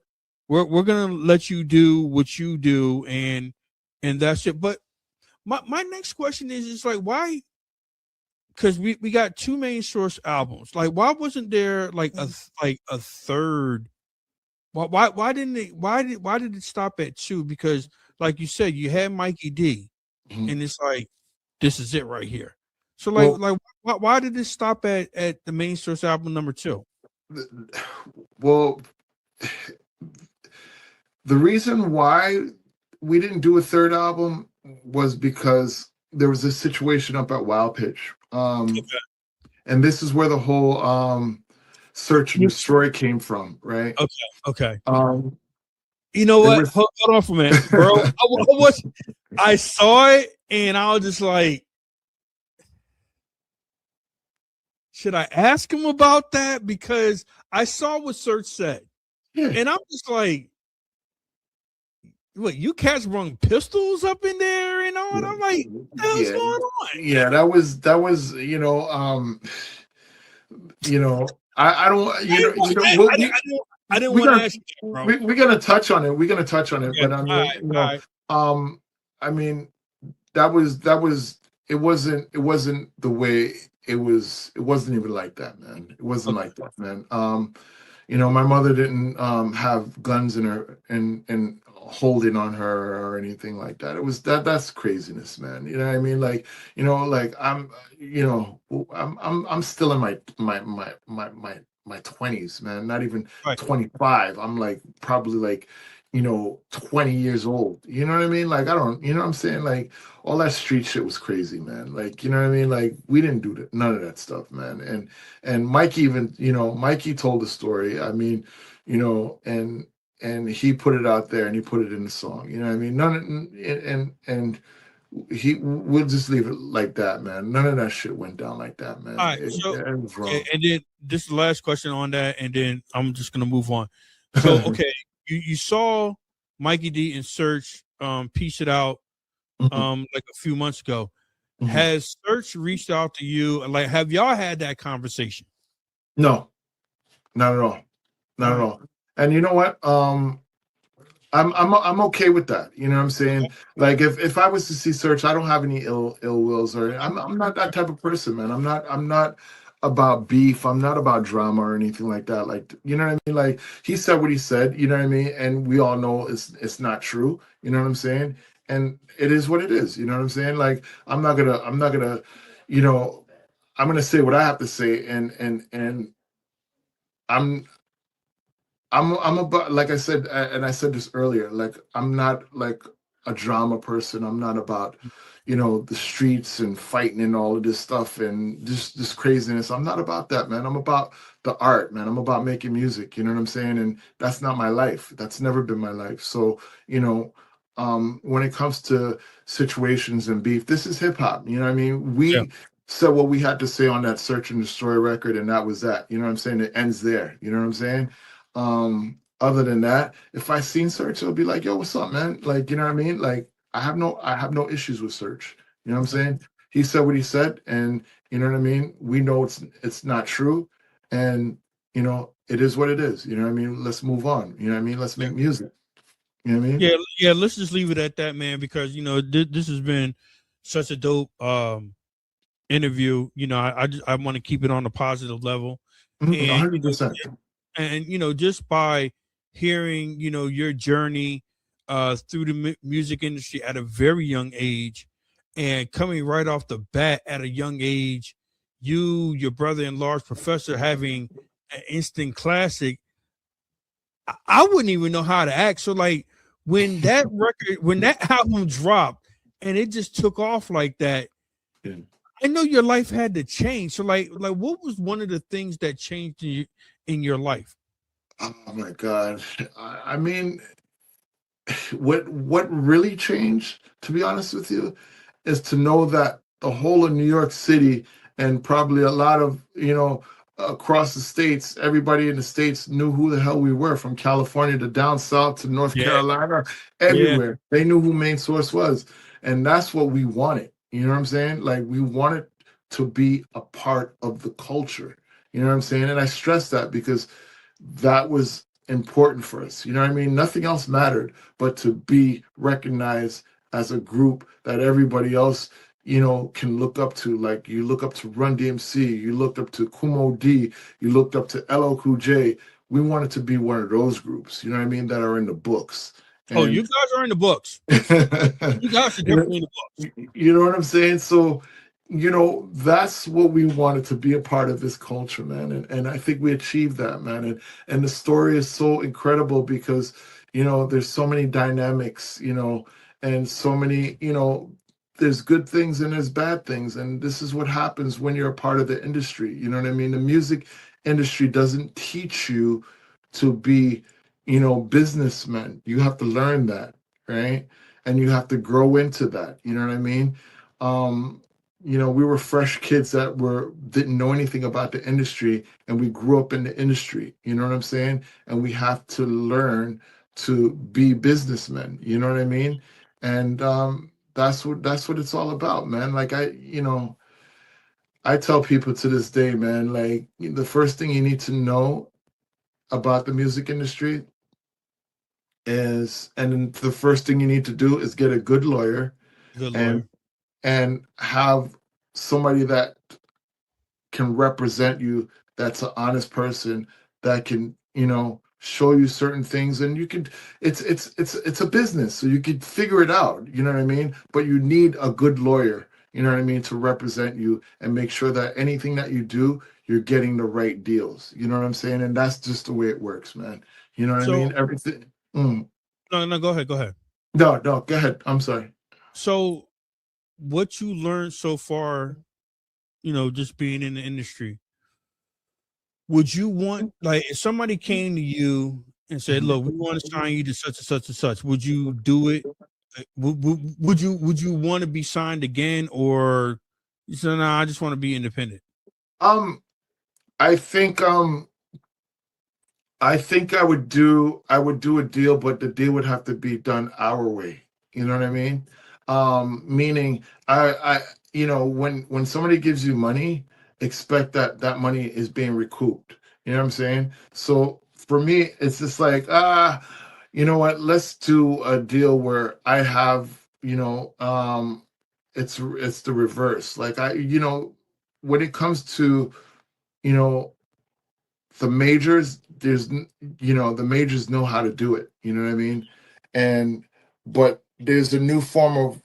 gonna let you do what you do, and and that's it. But my next question is like, why? Because we got two main source albums. Like, why wasn't there like a third? Why didn't it? Why did it stop at two? Because like you said, you had Mikey D, and it's like this is it right here. So why did it stop at the main source album number 2? Well, the reason why we didn't do a third album was because there was a situation up at Wild Pitch. And this is where the whole Search and Destroy came from, right? Okay. You know what? Hold on for a minute, bro. I saw it and I was just like, should I ask him about that? Because I saw what Search said. Yeah. And I'm just like, what, you cats brung pistols up in there and all? And I'm like, what the hell's going on? Yeah, that was I don't I didn't want to ask you that, bro. We're gonna touch on it. But I mean, that was it wasn't the way it wasn't even like that, man. It wasn't like that, man. My mother didn't have guns in her and holding on her or anything like that. It was that's craziness, man. You know what I mean? Like, I'm still in my 20s, man. Not even 25. I'm like probably like 20 years old. You know what I mean? Like, I don't, you know what I'm saying? Like, all that street shit was crazy, man. Like, you know what I mean? Like, we didn't do none of that stuff, man. And Mikey even, Mikey told the story. I mean, and he put it out there and he put it in the song. You know what I mean? We'll just leave it like that, man. None of that shit went down like that, man. All right, it was wrong. And then this is the last question on that, and then I'm just gonna move on. So, okay, you saw Mikey D and Search piece it out like a few months ago. Has Search reached out to you? Like, have y'all had that conversation? No, not at all. Not at all. And you know what? I'm okay with that. You know what I'm saying? Like, if I was to see Search, I don't have any ill wills, or I'm not that type of person, man. I'm not about beef. I'm not about drama or anything like that. Like, you know what I mean? Like, he said what he said, you know what I mean? And we all know it's not true. You know what I'm saying? And it is what it is. You know what I'm saying? Like, I'm not gonna, I'm gonna say what I have to say, and I'm about, like I said, and I said this earlier, like, I'm not like a drama person. I'm not about, the streets and fighting and all of this stuff and this craziness. I'm not about that, man. I'm about the art, man. I'm about making music. You know what I'm saying? And that's not my life. That's never been my life. So, when it comes to situations and beef, this is hip hop. You know what I mean? We said what we had to say on that Search and Destroy record, and that was that. You know what I'm saying? It ends there. You know what I'm saying? Other than that, if I seen Search, it'll be like, yo, what's up, man? Like, you know what I mean? Like, I have no issues with Search. You know what I'm saying? He said what he said, and you know what I mean? We know it's not true, and it is what it is. You know what I mean? Let's move on. You know what I mean? Let's make music. You know what I mean? Yeah, let's just leave it at that, man, because this has been such a dope interview. I want to keep it on a positive level. 100%. And just by hearing your journey through the music industry at a very young age, and coming right off the bat at a young age, your brother and Large Professor having an instant classic, I wouldn't even know how to act. So like, when that album dropped and it just took off like that, I know your life had to change. So like what was one of the things that changed in your life? Oh my God. I mean, what really changed, to be honest with you, is to know that the whole of New York City, and probably a lot of, across the states, everybody in the states knew who the hell we were, from California to down south to North Carolina, everywhere. They knew who Main Source was. And that's what we wanted. You know what I'm saying? Like, we wanted to be a part of the culture. You know what I'm saying? And I stress that because that was important for us. You know what I mean? Nothing else mattered but to be recognized as a group that everybody else, you know, can look up to. Like you look up to Run DMC, you looked up to Kumo D, you looked up to LL Cool J. We wanted to be one of those groups, you know what I mean, that are in the books. Oh, you And guys are in the books. You guys are you know, definitely in the books. you know what I'm saying? So, you know, that's what we wanted to be a part of this culture, man. And I think we achieved that, man. And the story is so incredible because, you know, there's so many dynamics, you know, and so many, you know, there's good things and there's bad things. And this is what happens when you're a part of the industry. You know what I mean? The music industry doesn't teach you to be, you know, businessmen. You have to learn that, right? And you have to grow into that. You know what I mean? Um, you know, we were fresh kids that didn't know anything about the industry, and we grew up in the industry. You know what I'm saying? And we have to learn to be businessmen. You know what I mean? And that's what it's all about, man. Like you know, I tell people to this day, man, like the first thing you need to know about the music industry is, and then the first thing you need to do is get a good lawyer Good and lawyer. and have somebody that can represent you, that's an honest person that can, you know, show you certain things, and you can, it's a business, so you could figure it out, you know what I mean? But you need a good lawyer, you know what I mean, to represent you and make sure that anything that you do, you're getting the right deals, you know what I'm saying? And that's just the way it works, man. You know what I So mean? Everything. no, go ahead, go ahead. No, go ahead, I'm sorry. So what you learned so far, you know, just being in the industry, would you want, like, if somebody came to you and said, "Look, we want to sign you to such and such and such," would you do it? Would you want to be signed again, or you said, "No, I just want to be independent"? um I think I would do a deal, but the deal would have to be done our way. You know what I mean? Meaning I you know, when somebody gives you money, expect that that money is being recouped. You know what I'm saying? So for me, it's just like, you know what, let's do a deal where I have, you know, it's the reverse. Like you know, when it comes to, you know, the majors, you know, the majors know how to do it, you know what I mean? And but there's a new form of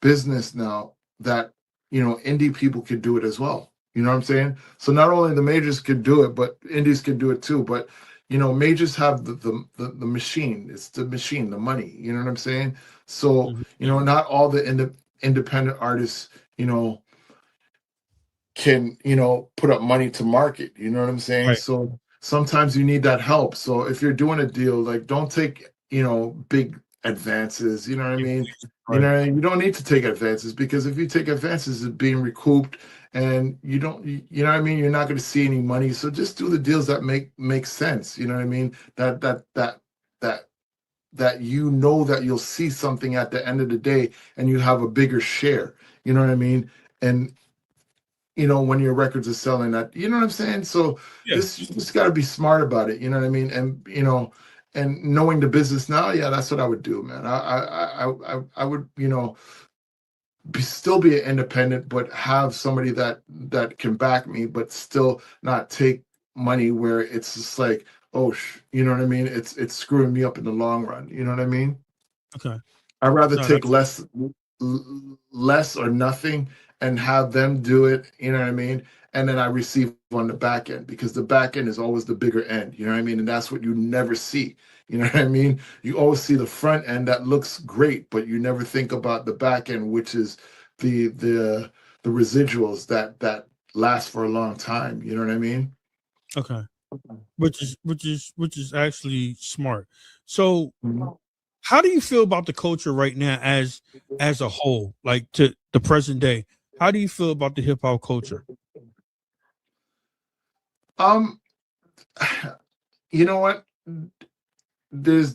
business now that, you know, indie people could do it as well, you know what I'm saying? So not only the majors could do it, but indies could do it too. But you know, majors have the machine. It's the machine, the money, you know what I'm saying? So Mhm. you know, not all the independent artists, you know, can, you know, put up money to market, you know what I'm saying? Right. So sometimes you need that help. So if you're doing a deal, like don't take, you know, big advances, you know what I mean? You Right. know, you don't need to take advances, because if you take advances, it's being recouped, and you don't, you know what I mean, you're not going to see any money. So just do the deals that make sense, you know what I mean? That that you know that you'll see something at the end of the day, and you have a bigger share, you know what I mean? And you know, when your records are selling that, you know what I'm saying? So Yeah. this, you just got to be smart about it, you know what I mean? And you know, and knowing the business now, yeah, that's what I would do, man. I would, you know, still be an independent, but have somebody that can back me, but still not take money where it's just like, oh, you know what I mean? It's screwing me up in the long run. You know what I mean? Okay. I'd rather No, take that's less or nothing and have them do it, you know what I mean? And then I receive on the back end, because the back end is always the bigger end, you know what I mean? And that's what you never see. You know what I mean? You always see the front end that looks great, but you never think about the back end, which is the residuals that last for a long time. You know what I mean? okay. Which is actually smart. So Mhm. how do you feel about the culture right now as a whole, like to the present day? How do you feel about the hip hop culture? Um, you know what? There's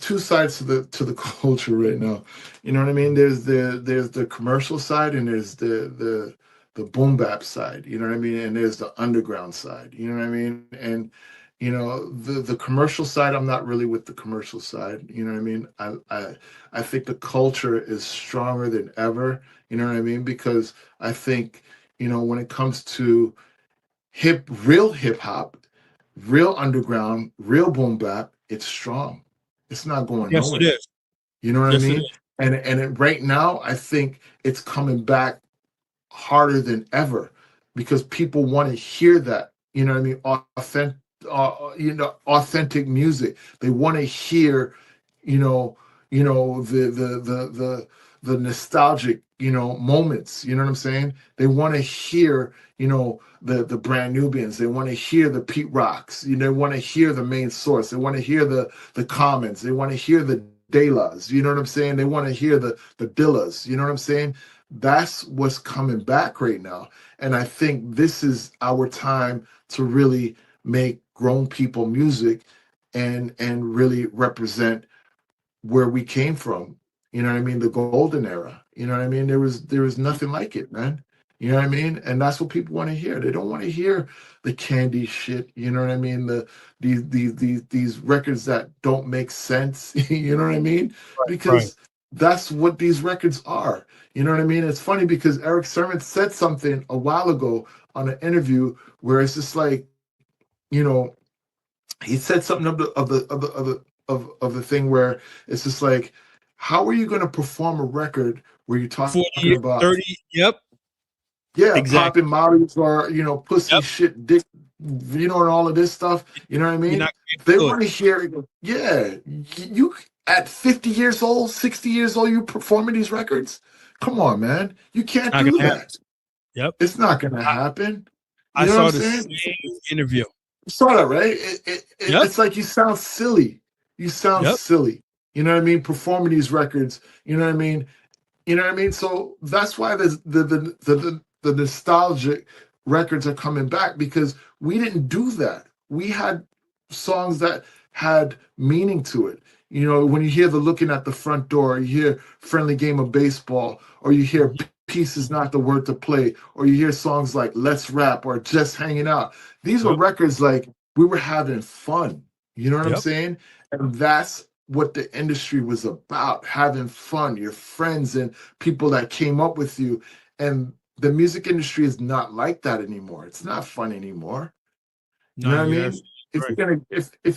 two sides to the culture right now. You know what I mean? There's the commercial side, and there's the boom bap side. You know what I mean? And there's the underground side. You know what I mean? And You know, the commercial side, I'm not really with the commercial side. You know what I mean? I think the culture is stronger than ever. You know what I mean? Because I think, you know, when it comes to real hip hop, real underground, real boom bap, it's strong. It's not going Yes, it nowhere. is. You know what Yes, I it mean? is. Right now, I think it's coming back harder than ever because people want to hear that. You know what I mean? Authentic music. They want to hear, the nostalgic, moments. You know what I'm saying? They want to hear, the brand Nubians. They want to hear the Pete Rocks. They want to hear the Main Source. They want to hear the Commons. They want to hear the De Las. You know what I'm saying? They want to hear the Dillas. You know what I'm saying? That's what's coming back right now. And I think this is our time to really make grown people music and really represent where we came from. You know what I mean? The golden era. You know what I mean? There was nothing like it, man. You know what I mean? And that's what people want to hear. They don't want to hear the candy shit. You know what I mean? These records that don't make sense. You know what I mean? Because that's what these records are. You know what I mean? It's funny because Eric Sermon said something a while ago on an interview where it's just like, he said something of the thing where it's just like, how are you going to perform a record where you're talking about 30? Yep. Yeah, Exactly. popping mollies or pussy shit, dick, and all of this stuff. You know what I mean? They want to hear it. Yeah, you at 50 years old, 60 years old, you performing these records. Come on, man, you can't do that. Yep, it's not gonna happen. I saw the same interview. You saw that, right? It's like you sound silly. You sound silly. You know what I mean? Performing these records. You know what I mean? You know what I mean? So that's why the nostalgic records are coming back, because we didn't do that. We had songs that had meaning to it. When you hear the Looking at the Front Door, you hear Friendly Game of Baseball, or you hear Peace Is Not the Word to Play, or you hear songs like Let's Rap or Just Hanging Out. These were records like we were having fun. You know what I'm saying? And that's what the industry was about, having fun, your friends and people that came up with you. And the music industry is not like that anymore. It's not fun anymore. You know what I mean? If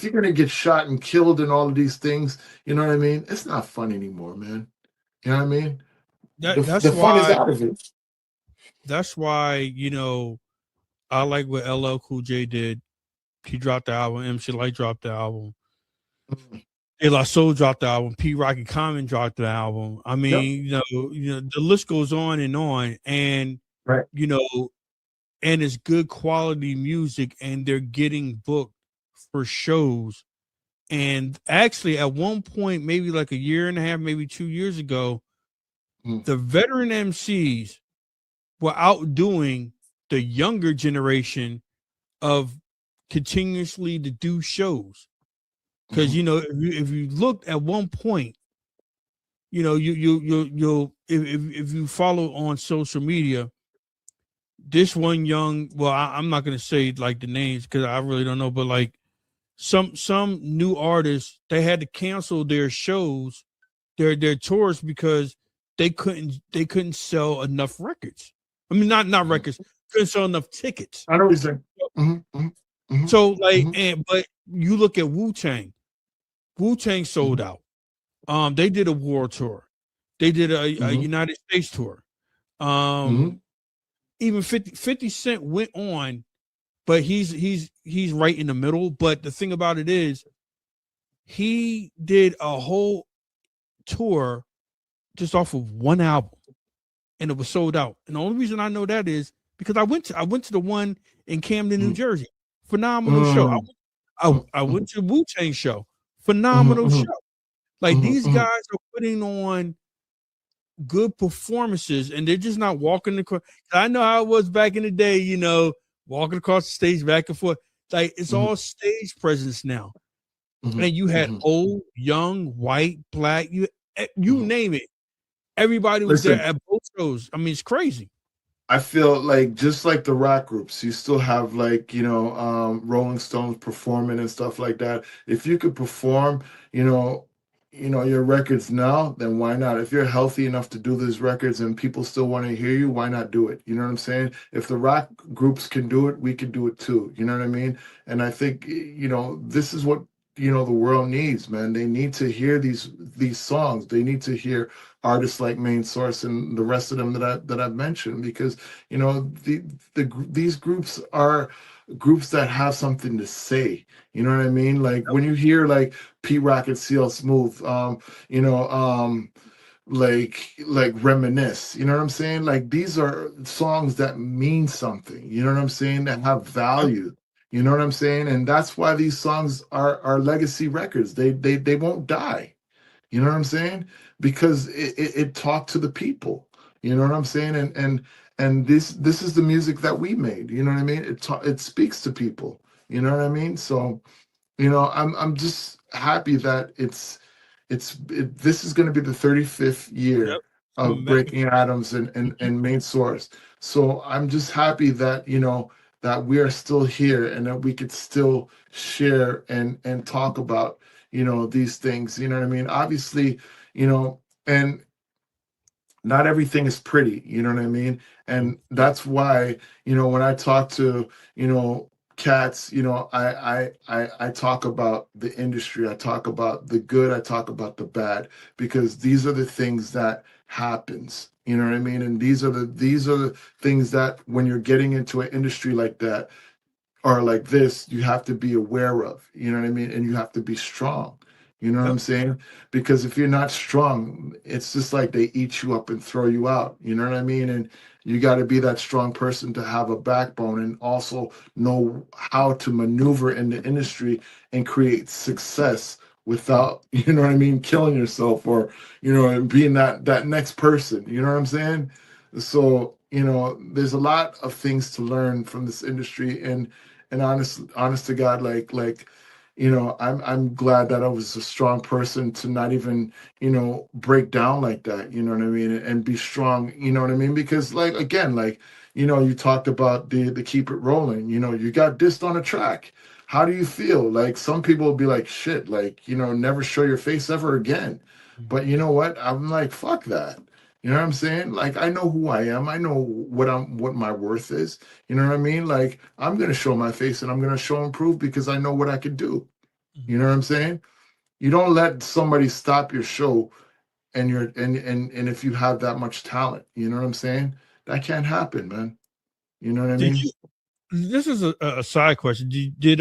you're gonna get shot and killed and all of these things, you know what I mean? It's not fun anymore, man. You know what I mean? The fun is out of it. That's why, I like what LL Cool J did. He dropped the album. MC Lyte dropped the album. De La Soul dropped the album. P. Rocky Common dropped the album. I mean, the list goes on, and and it's good quality music, and they're getting booked for shows. And actually, at one point, maybe like a year and a half, maybe 2 years ago, the veteran MCs were outdoing the younger generation of continuously to do shows. Because if you looked at one point, you'll if you follow on social media, this one young, I'm not gonna say like the names because I really don't know, but like some new artists, they had to cancel their shows, their tours, because they couldn't sell enough records. I mean, not records, couldn't sell enough tickets. I know what you're saying. So but you look at Wu-Tang. Wu-Tang sold out. They did a world tour. They did a United States tour. Even 50 Cent went on, but he's right in the middle. But the thing about it is, he did a whole tour just off of one album, and it was sold out. And the only reason I know that is because I went to the one in Camden, New Jersey. Phenomenal show. I went to Wu-Tang show. Phenomenal show. Like these guys are putting on good performances, and they're just not walking across. I know how it was back in the day, walking across the stage back and forth. Like it's all stage presence now. And you had old, young, white, black, you name it. Everybody was there at both shows. I mean, it's crazy. I feel like just like the rock groups, you still have like, Rolling Stones performing and stuff like that. If you could perform, you know, your records now, then why not? If you're healthy enough to do these records and people still want to hear you, why not do it? You know what I'm saying? If the rock groups can do it, we can do it too. You know what I mean? And I think, this is what, the world needs, man. They need to hear these songs. They need to hear artists like Main Source and the rest of them that I've mentioned, because these groups are groups that have something to say. You know what I mean? Like when you hear like Pete Rock and CL Smooth, like Reminisce. You know what I'm saying? Like these are songs that mean something. You know what I'm saying? That have value. You know what I'm saying? And that's why these songs are legacy records. They won't die. You know what I'm saying? Because it talked to the people. You know what I'm saying? And this is the music that we made. You know what I mean? It speaks to people. You know what I mean? So, I'm just happy that this is going to be the 35th year Yep. of Breaking Atoms and Main Source. So I'm just happy that that we are still here and that we could still share and talk about these things. You know what I mean? Obviously, and not everything is pretty. You know what I mean? And that's why when I talk to cats, I talk about the industry, I talk about the good, I talk about the bad, because these are the things that happens. You know what I mean? And these are the things that when you're getting into an industry like that or like this, you have to be aware of. You know what I mean? And you have to be strong. You know what I'm saying? Because if you're not strong, it's just like they eat you up and throw you out. You know what I mean? And you got to be that strong person to have a backbone and also know how to maneuver in the industry and create success without, you know what I mean, killing yourself or, and being that next person. You know what I'm saying? So, there's a lot of things to learn from this industry, and honest to God, like I'm glad that I was a strong person to not even, break down like that, you know what I mean? And be strong, you know what I mean? Because like, again, like, you talked about the Keep It Rolling, you got dissed on a track. How do you feel? Like some people will be like, shit, like, never show your face ever again. But you know what? I'm like, fuck that. You know what I'm saying? Like, I know who I am. I know what my worth is. You know what I mean? Like, I'm going to show my face and I'm going to show and prove because I know what I can do. You know what I'm saying? You don't let somebody stop your show and if you have that much talent, you know what I'm saying? That can't happen, man. You know what I mean? This is a side question. Did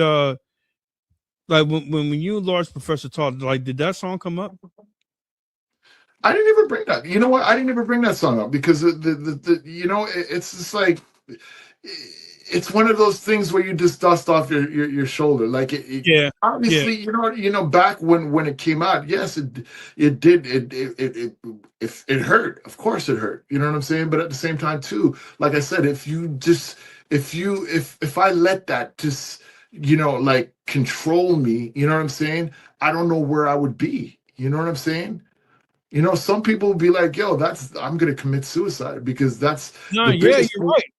like when you and Large Professor talked, like did that song come up? I didn't even bring that. You know what? I didn't even bring that song up because it's just like it's one of those things where you just dust off your shoulder. Like obviously, back when it came out, yes, it hurt. Of course it hurt. You know what I'm saying? But at the same time too, like I said, if I let that just like control me, you know what I'm saying? I don't know where I would be. You know what I'm saying? Some people will be like, yo, I'm going to commit suicide because that's you're right.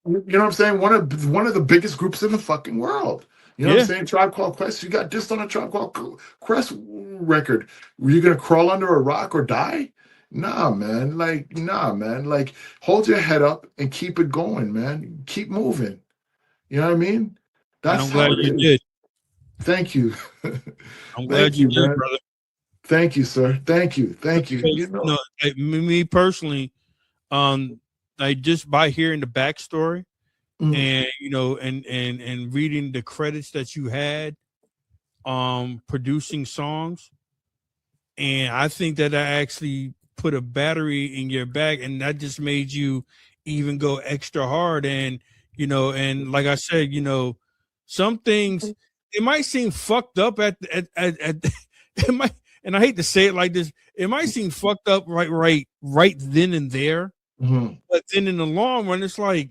You know what I'm saying? One of the biggest groups in the fucking world. You know what I'm saying? Tribe Called Quest. You got dissed on a Tribe Called Quest record. Were you going to crawl under a rock or die? Nah, man. Like, hold your head up and keep it going, man. Keep moving. You know what I mean? That's how it is. Did. Thank you. I'm glad you did, brother. Thank you, sir. Thank you. Me personally, like just by hearing the backstory and and reading the credits that you had, producing songs, and I think that I actually put a battery in your back, and that just made you even go extra hard. And and like I said, some things it might seem fucked up at it might. And I hate to say it like this, it might seem fucked up right then and there. Mm-hmm. But then in the long run, it's like,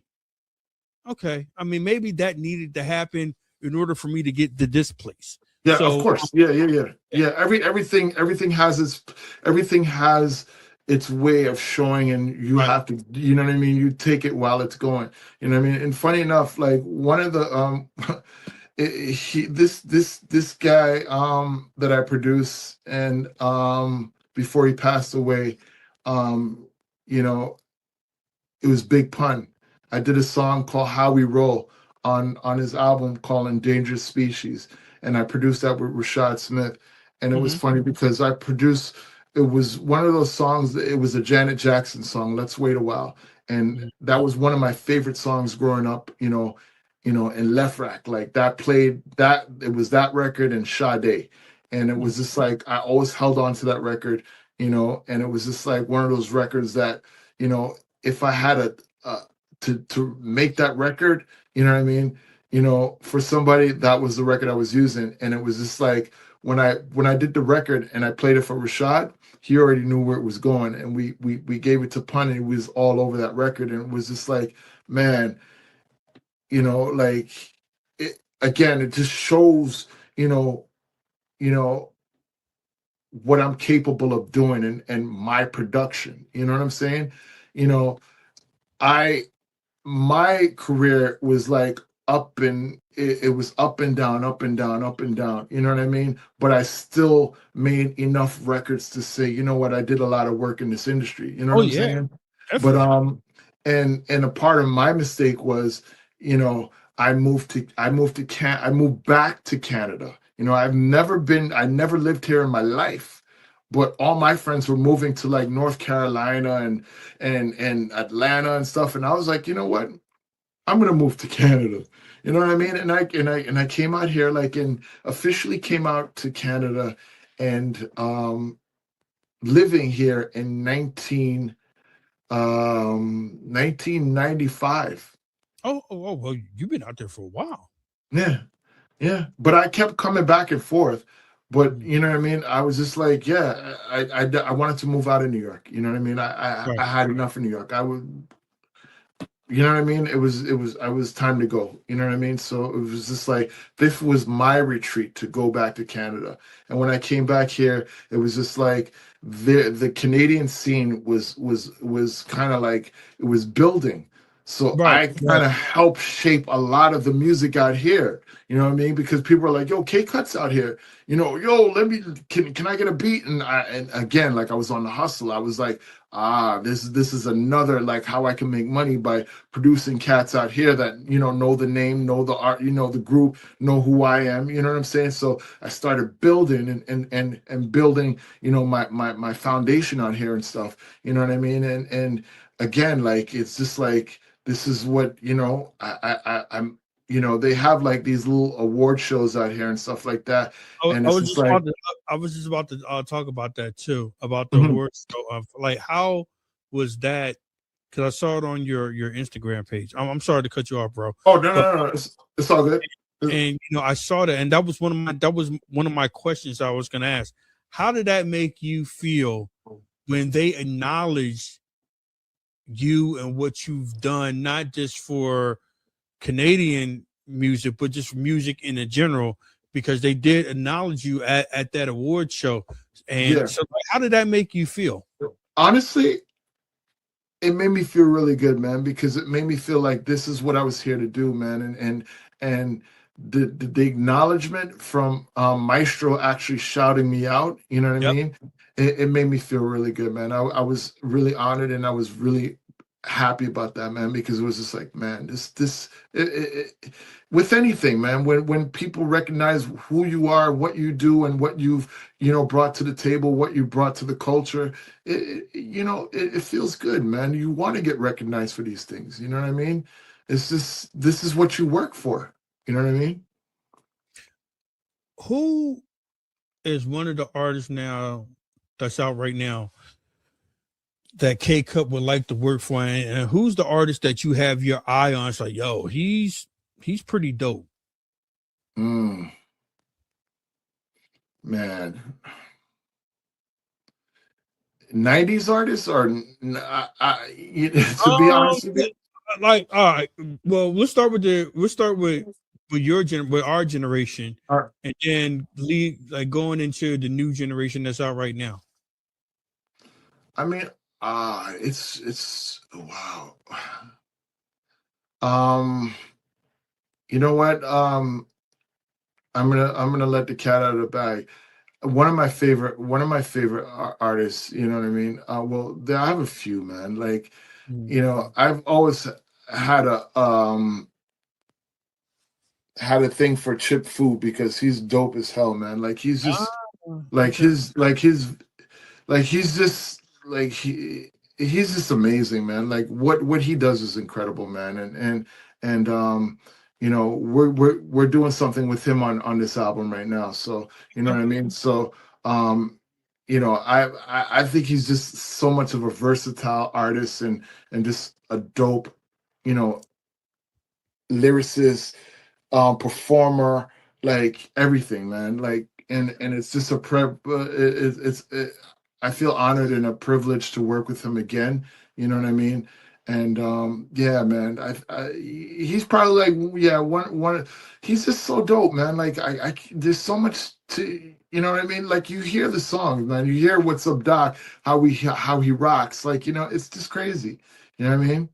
okay, I mean, maybe that needed to happen in order for me to get to this place. Yeah, so, of course. Yeah. Everything has its way of showing, and you Right. have to, you know what I mean, you take it while it's going, you know what I mean. And funny enough, like one of the this guy that I produce, and before he passed away, um you know, it was Big Pun. I did a song called How We Roll on his album called Endangered Species, and I produced that with Rashad Smith. And it was Hmm. funny because I produced, it was one of those songs, it was a Janet Jackson song, Let's Wait a While. And that was one of my favorite songs growing up, in Left Rack. Like that played, that it was that record and Sade. And it was just like I always held on to that record, and it was just like one of those records that, if I had to make that record, you know what I mean? For somebody, that was the record I was using. And it was just like when I did the record and I played it for Rashad, he already knew where it was going. And we gave it to Pun, and it was all over that record. And it was just like, man, like it again, it just shows, you know, what I'm capable of doing, and my production. You know what I'm saying? You know, I my career was like it was up and down, up and down, up and down. You know what I mean? But I still made enough records to say, you know what, I did a lot of work in this industry. You know Oh what I'm yeah, saying? But definitely. and a part of my mistake was, I moved back to Canada. I never lived here in my life, but all my friends were moving to like North Carolina and Atlanta and stuff. And I was like, you know what? I'm gonna move to Canada. You know what I mean? And I came out here, like, and officially came out to Canada, and living here in 1995. Well, you've been out there for a while. Yeah, yeah. But I kept coming back and forth. But you know what I mean? I was just like, yeah, I wanted to move out of New York. You know what I mean? I Right. had enough of New York. You know what I mean? I was time to go. You know what I mean? So it was just like this was my retreat to go back to Canada. And when I came back here, it was just like the Canadian scene was kind of like it was building. So Right. I Right. kind of helped shape a lot of the music out here. You know what I mean? Because people are like, "Yo, K Cut's out here." Yo, can I get a beat? And again, like I was on the hustle. I was like, this is another like how I can make money by producing cats out here that know the name, know the art, the group, know who I am. You know what I'm saying? So I started building and building, my foundation out here and stuff. You know what I mean? And again, like it's just like this is what I'm. They have like these little award shows out here and stuff like that, and I it's was just just like, about to. I was just about to talk about that too, about the mhm. awards. So, like, how was that? Because I saw it on your Instagram page. I'm sorry to cut you off, bro, Oh, no, but no, no, no. It's all good. and I saw that, and that was one of my questions I was going to ask. How did that make you feel when they acknowledged you and what you've done, not just for Canadian music, but just music in a general, because they did acknowledge you at that award show. And Yeah. so, like, how did that make you feel? Honestly, it made me feel really good, man, because it made me feel like this is what I was here to do, man. And the acknowledgement from Maestro actually shouting me out, you know what I Yep. mean? It made me feel really good, man. I was really honored, and I was really happy about that, man, because it was just like, man, with anything, man, when people recognize who you are, what you do, and what you've brought to the table, what you brought to the culture, it feels good, man. You want to get recognized for these things, you know what I mean? It's just, this is what you work for, you know what I mean? Who is one of the artists now that's out right now that K Cup would like to work for, and who's the artist that you have your eye on? It's like, yo, he's pretty dope. Man, '90s artists, or to be honest with you. Like, all right, well, let's start with with our generation, and then lead like going into the new generation that's out right now. I mean, it's wow. Um, you know what? I'm gonna let the cat out of the bag. One of my favorite artists. You know what I mean? Well, I have a few, man. Like, Mm. you know, I've always had a thing for Chip Fu because he's dope as hell, man. Like he's just like Okay. he's just like he's just amazing, man. Like what he does is incredible, man. And you know, we're doing something with him on this album right now. So you know what I mean. So um, you know, I think he's just so much of a versatile artist and just a dope, you know, lyricist, performer, like everything, man. Like, and it's just a I feel honored and a privilege to work with him again. You know what I mean? And yeah, man, he's probably like, yeah, one. He's just so dope, man. Like, there's so much to, you know what I mean? Like, you hear the song, man. You hear "What's Up, Doc," how he rocks. Like, you know, it's just crazy. You know what I mean?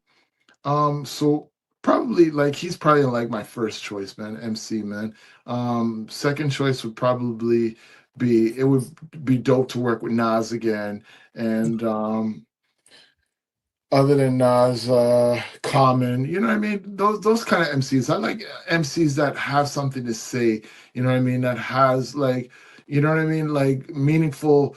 So probably like he's probably like my first choice, man, MC, man. Second choice would probably be it would be dope to work with Nas again. And other than Nas, Common, you know what I mean? Those kind of MCs. I like MCs that have something to say, you know what I mean? That has like, you know what I mean? Like meaningful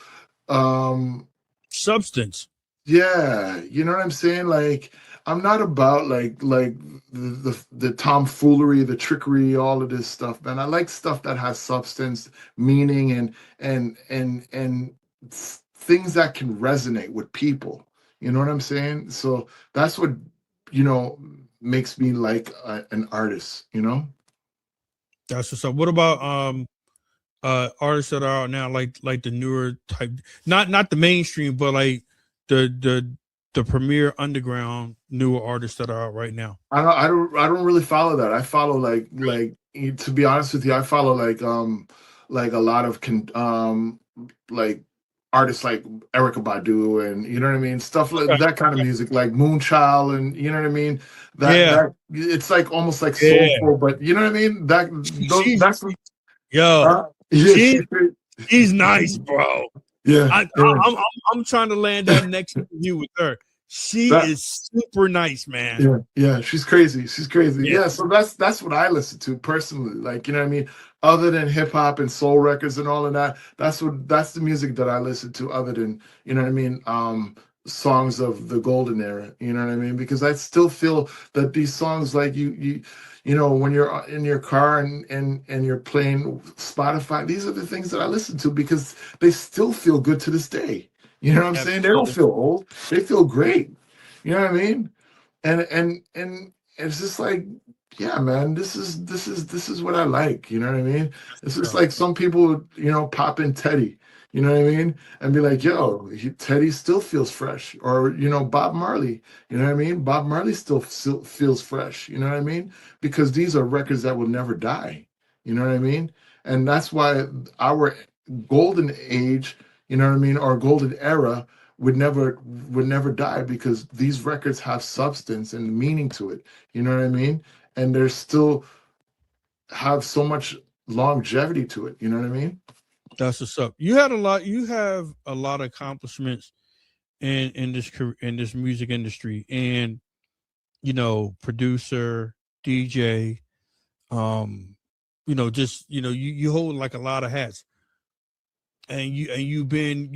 Substance. yeah, you know what I'm saying? Like, I'm not about like the tomfoolery, the trickery, all of this stuff, man. I like stuff that has substance, meaning, and things that can resonate with people. You know what I'm saying? So that's what, you know, makes me like an artist. You know? That's what's up. What about artists that are out now, like the newer type, not the mainstream, but like the premier underground newer artists that are out right now? I don't really follow that. I follow to be honest with you, I follow like a lot of like artists like Erica Badu and you know what I mean, stuff like Okay. that kind of music, like Moonchild, and you know what I mean. Yeah. That it's like almost like Yeah. soulful, but you know what I mean. She's That's what, yo, yeah, she she's nice, bro. yeah, I, yeah. I'm trying to land that next interview with her. She That is super nice, man. Yeah, yeah, she's crazy. She's crazy. Yeah. Yeah, so that's what I listen to personally. Like, you know what I mean? Other than hip hop and soul records and all of that, that's the music that I listen to other than, you know what I mean, songs of the golden era, you know what I mean? Because I still feel that these songs like you know, when you're in your car and you're playing Spotify, these are the things that I listen to because they still feel good to this day. You know what I'm saying? They don't Absolutely. feel old. They feel great. You know what I mean? And it's just like, yeah, man, this is what I like. You know what I mean? It's just like some people, you know, pop in Teddy. You know what I mean? And be like, yo, Teddy still feels fresh. Or, you know, Bob Marley. You know what I mean? Bob Marley still feels fresh. You know what I mean? Because these are records that will never die. You know what I mean? And that's why our golden age, you know what I mean, our golden era would never die because these records have substance and meaning to it. You know what I mean? And they're still have so much longevity to it. You know what I mean? That's what's up. You have a lot of accomplishments in this in this music industry, and you know, producer, DJ, you know, just you hold like a lot of hats, and you've been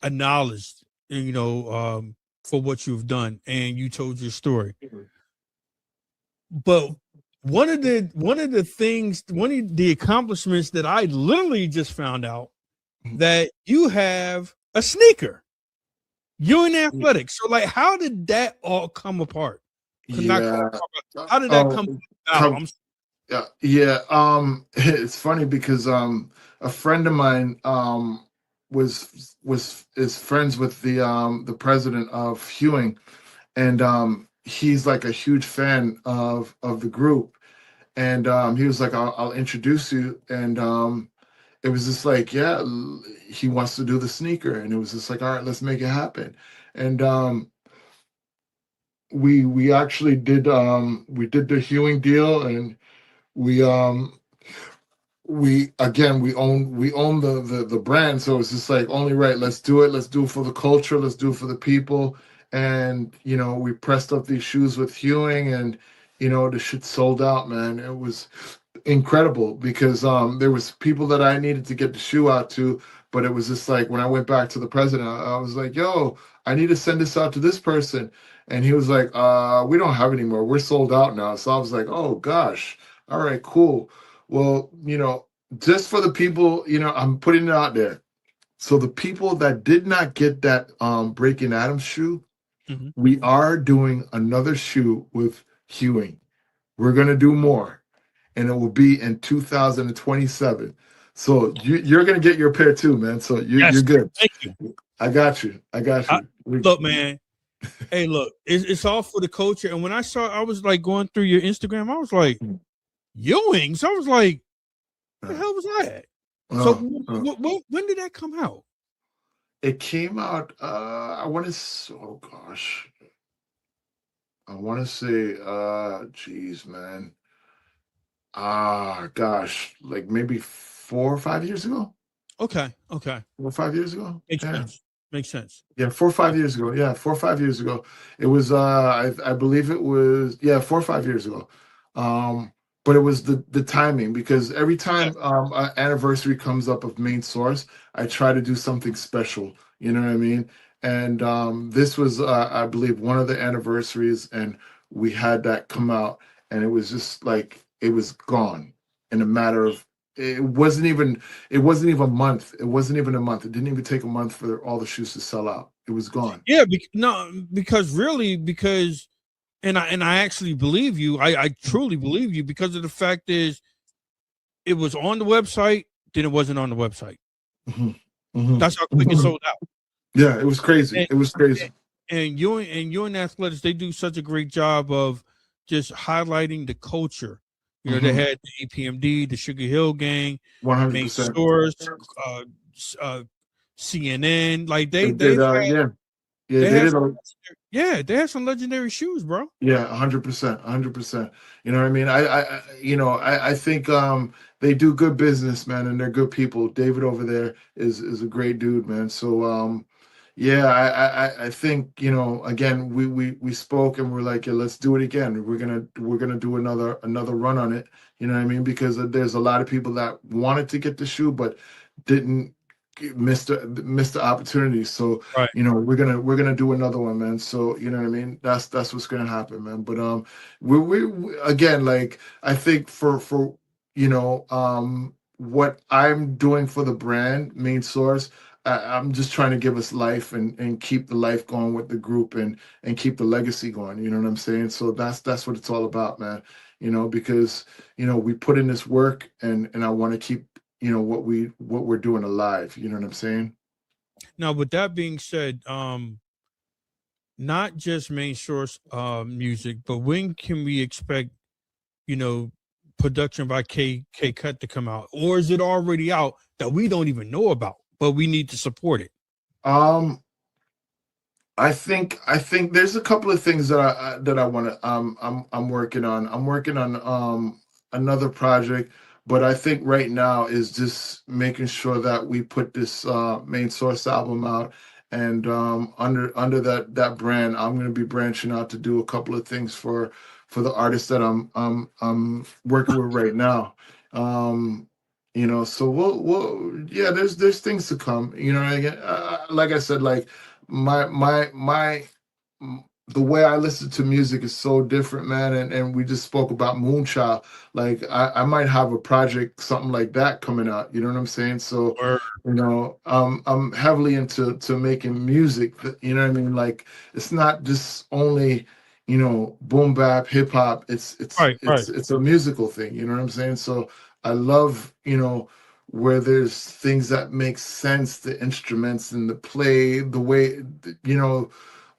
acknowledged, for what you've done, and you told your story. But one of the accomplishments that I literally just found out that you have a sneaker. You're in athletics. So like how did that all come apart? Yeah. How did that come out? Yeah. It's funny because a friend of mine is friends with the president of Hewing, and he's like a huge fan of the group, and he was like, I'll introduce you, it was just like, yeah, he wants to do the sneaker, and it was just like, all right, let's make it happen. And we actually did we did the Hewing deal, and we we own the brand, so it's just like only right, let's do it, for the culture, let's do it for the people. And we pressed up these shoes with Hewing, and the shit sold out, man. It was incredible because there was people that I needed to get the shoe out to, but it was just like when I went back to the president, I was like, yo, I need to send this out to this person. And he was like, we don't have any more, we're sold out now. So I was like, oh gosh, all right, cool. Well, just for the people, I'm putting it out there. So the people that did not get that Breaking Adams shoe, Mhm. we are doing another shoe with Hewing. We're gonna do more, and it will be in 2027. So you're gonna get your pair too, man. So Yes. you're good. Thank you. I got you. Look, man. Hey, look, it's all for the culture. And when I was like going through your Instagram, I was like, Ewing's. I was like, what the hell was that? So when did that come out? It came out. I want to. Oh gosh. I want to say. Geez, man. Gosh, like maybe 4 or 5 years ago. Okay. 4 or 5 years ago. Makes sense. Yeah, 4 or 5 years ago. Yeah, 4 or 5 years ago. It was. I believe it was. Yeah, 4 or 5 years ago. But it was the timing, because every time an anniversary comes up of Main Source, I try to do something special. You know what I mean? And this was, I believe, one of the anniversaries, and we had that come out, and it was just like it was gone in a matter of. It wasn't even a month. It wasn't even a month. It didn't even take a month for all the shoes to sell out. It was gone. Yeah, because and I actually believe you. I truly believe you, because of the fact is, it was on the website, then it wasn't on the website. That's how quick it sold out. Yeah, it was crazy. It was crazy. And you and Athletics, they do such a great job of just highlighting the culture. They had the APMD, the Sugar Hill Gang, 100%. Main Source, CNN. Like they did, they had some legendary shoes, bro. Yeah, 100%. You know what I mean? I think they do good business, man, and they're good people. David over there is a great dude, man. So yeah, I think, again, we spoke, and we're like, yeah, let's do it again. We're gonna do another run on it. You know what I mean? Because there's a lot of people that wanted to get the shoe but didn't miss the opportunity. So right. We're gonna do another one, man. So you know what I mean? That's what's gonna happen, man. But we again, like, I think for what I'm doing for the brand Main Source, I'm just trying to give us life and keep the life going with the group and keep the legacy going. You know what I'm saying? So that's what it's all about, man. Because we put in this work, and I want to keep what we're doing alive. You know what I'm saying? Now, with that being said, not just Main Source music, but when can we expect production by K Cut to come out, or is it already out that we don't even know about, but we need to support it? I think there's a couple of things that I want to I'm working on. I'm working on another project, but I think right now is just making sure that we put this Main Source album out, and under that brand, I'm going to be branching out to do a couple of things for the artists that I'm working with right now. So we'll yeah, there's things to come. Like I said, like my the way I listen to music is so different, man. And we just spoke about Moonchild. Like I might have a project, something like that coming out. You know what I'm saying? So I'm heavily into making music. You know what I mean? Like, it's not just only boom bap, hip hop. It's a musical thing. You know what I'm saying? So I love where there's things that make sense, the instruments and the play, the way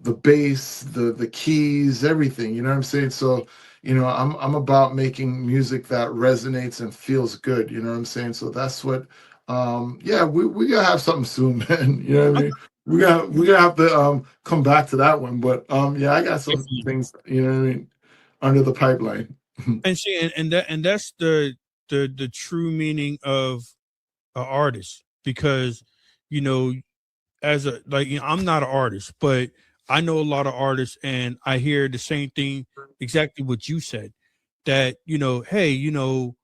the bass, the keys, everything. You know what I'm saying? So I'm about making music that resonates and feels good. You know what I'm saying? So that's what Yeah, we gotta have something soon, man. You know what I mean? We gotta have to come back to that one. But yeah, I got some Definitely. things, you know what I mean, under the pipeline. And see, and that's the true meaning of an artist, because you know, as a like, you know, I'm not an artist, but I know a lot of artists, and I hear the same thing, exactly what you said, that you know, hey, you know,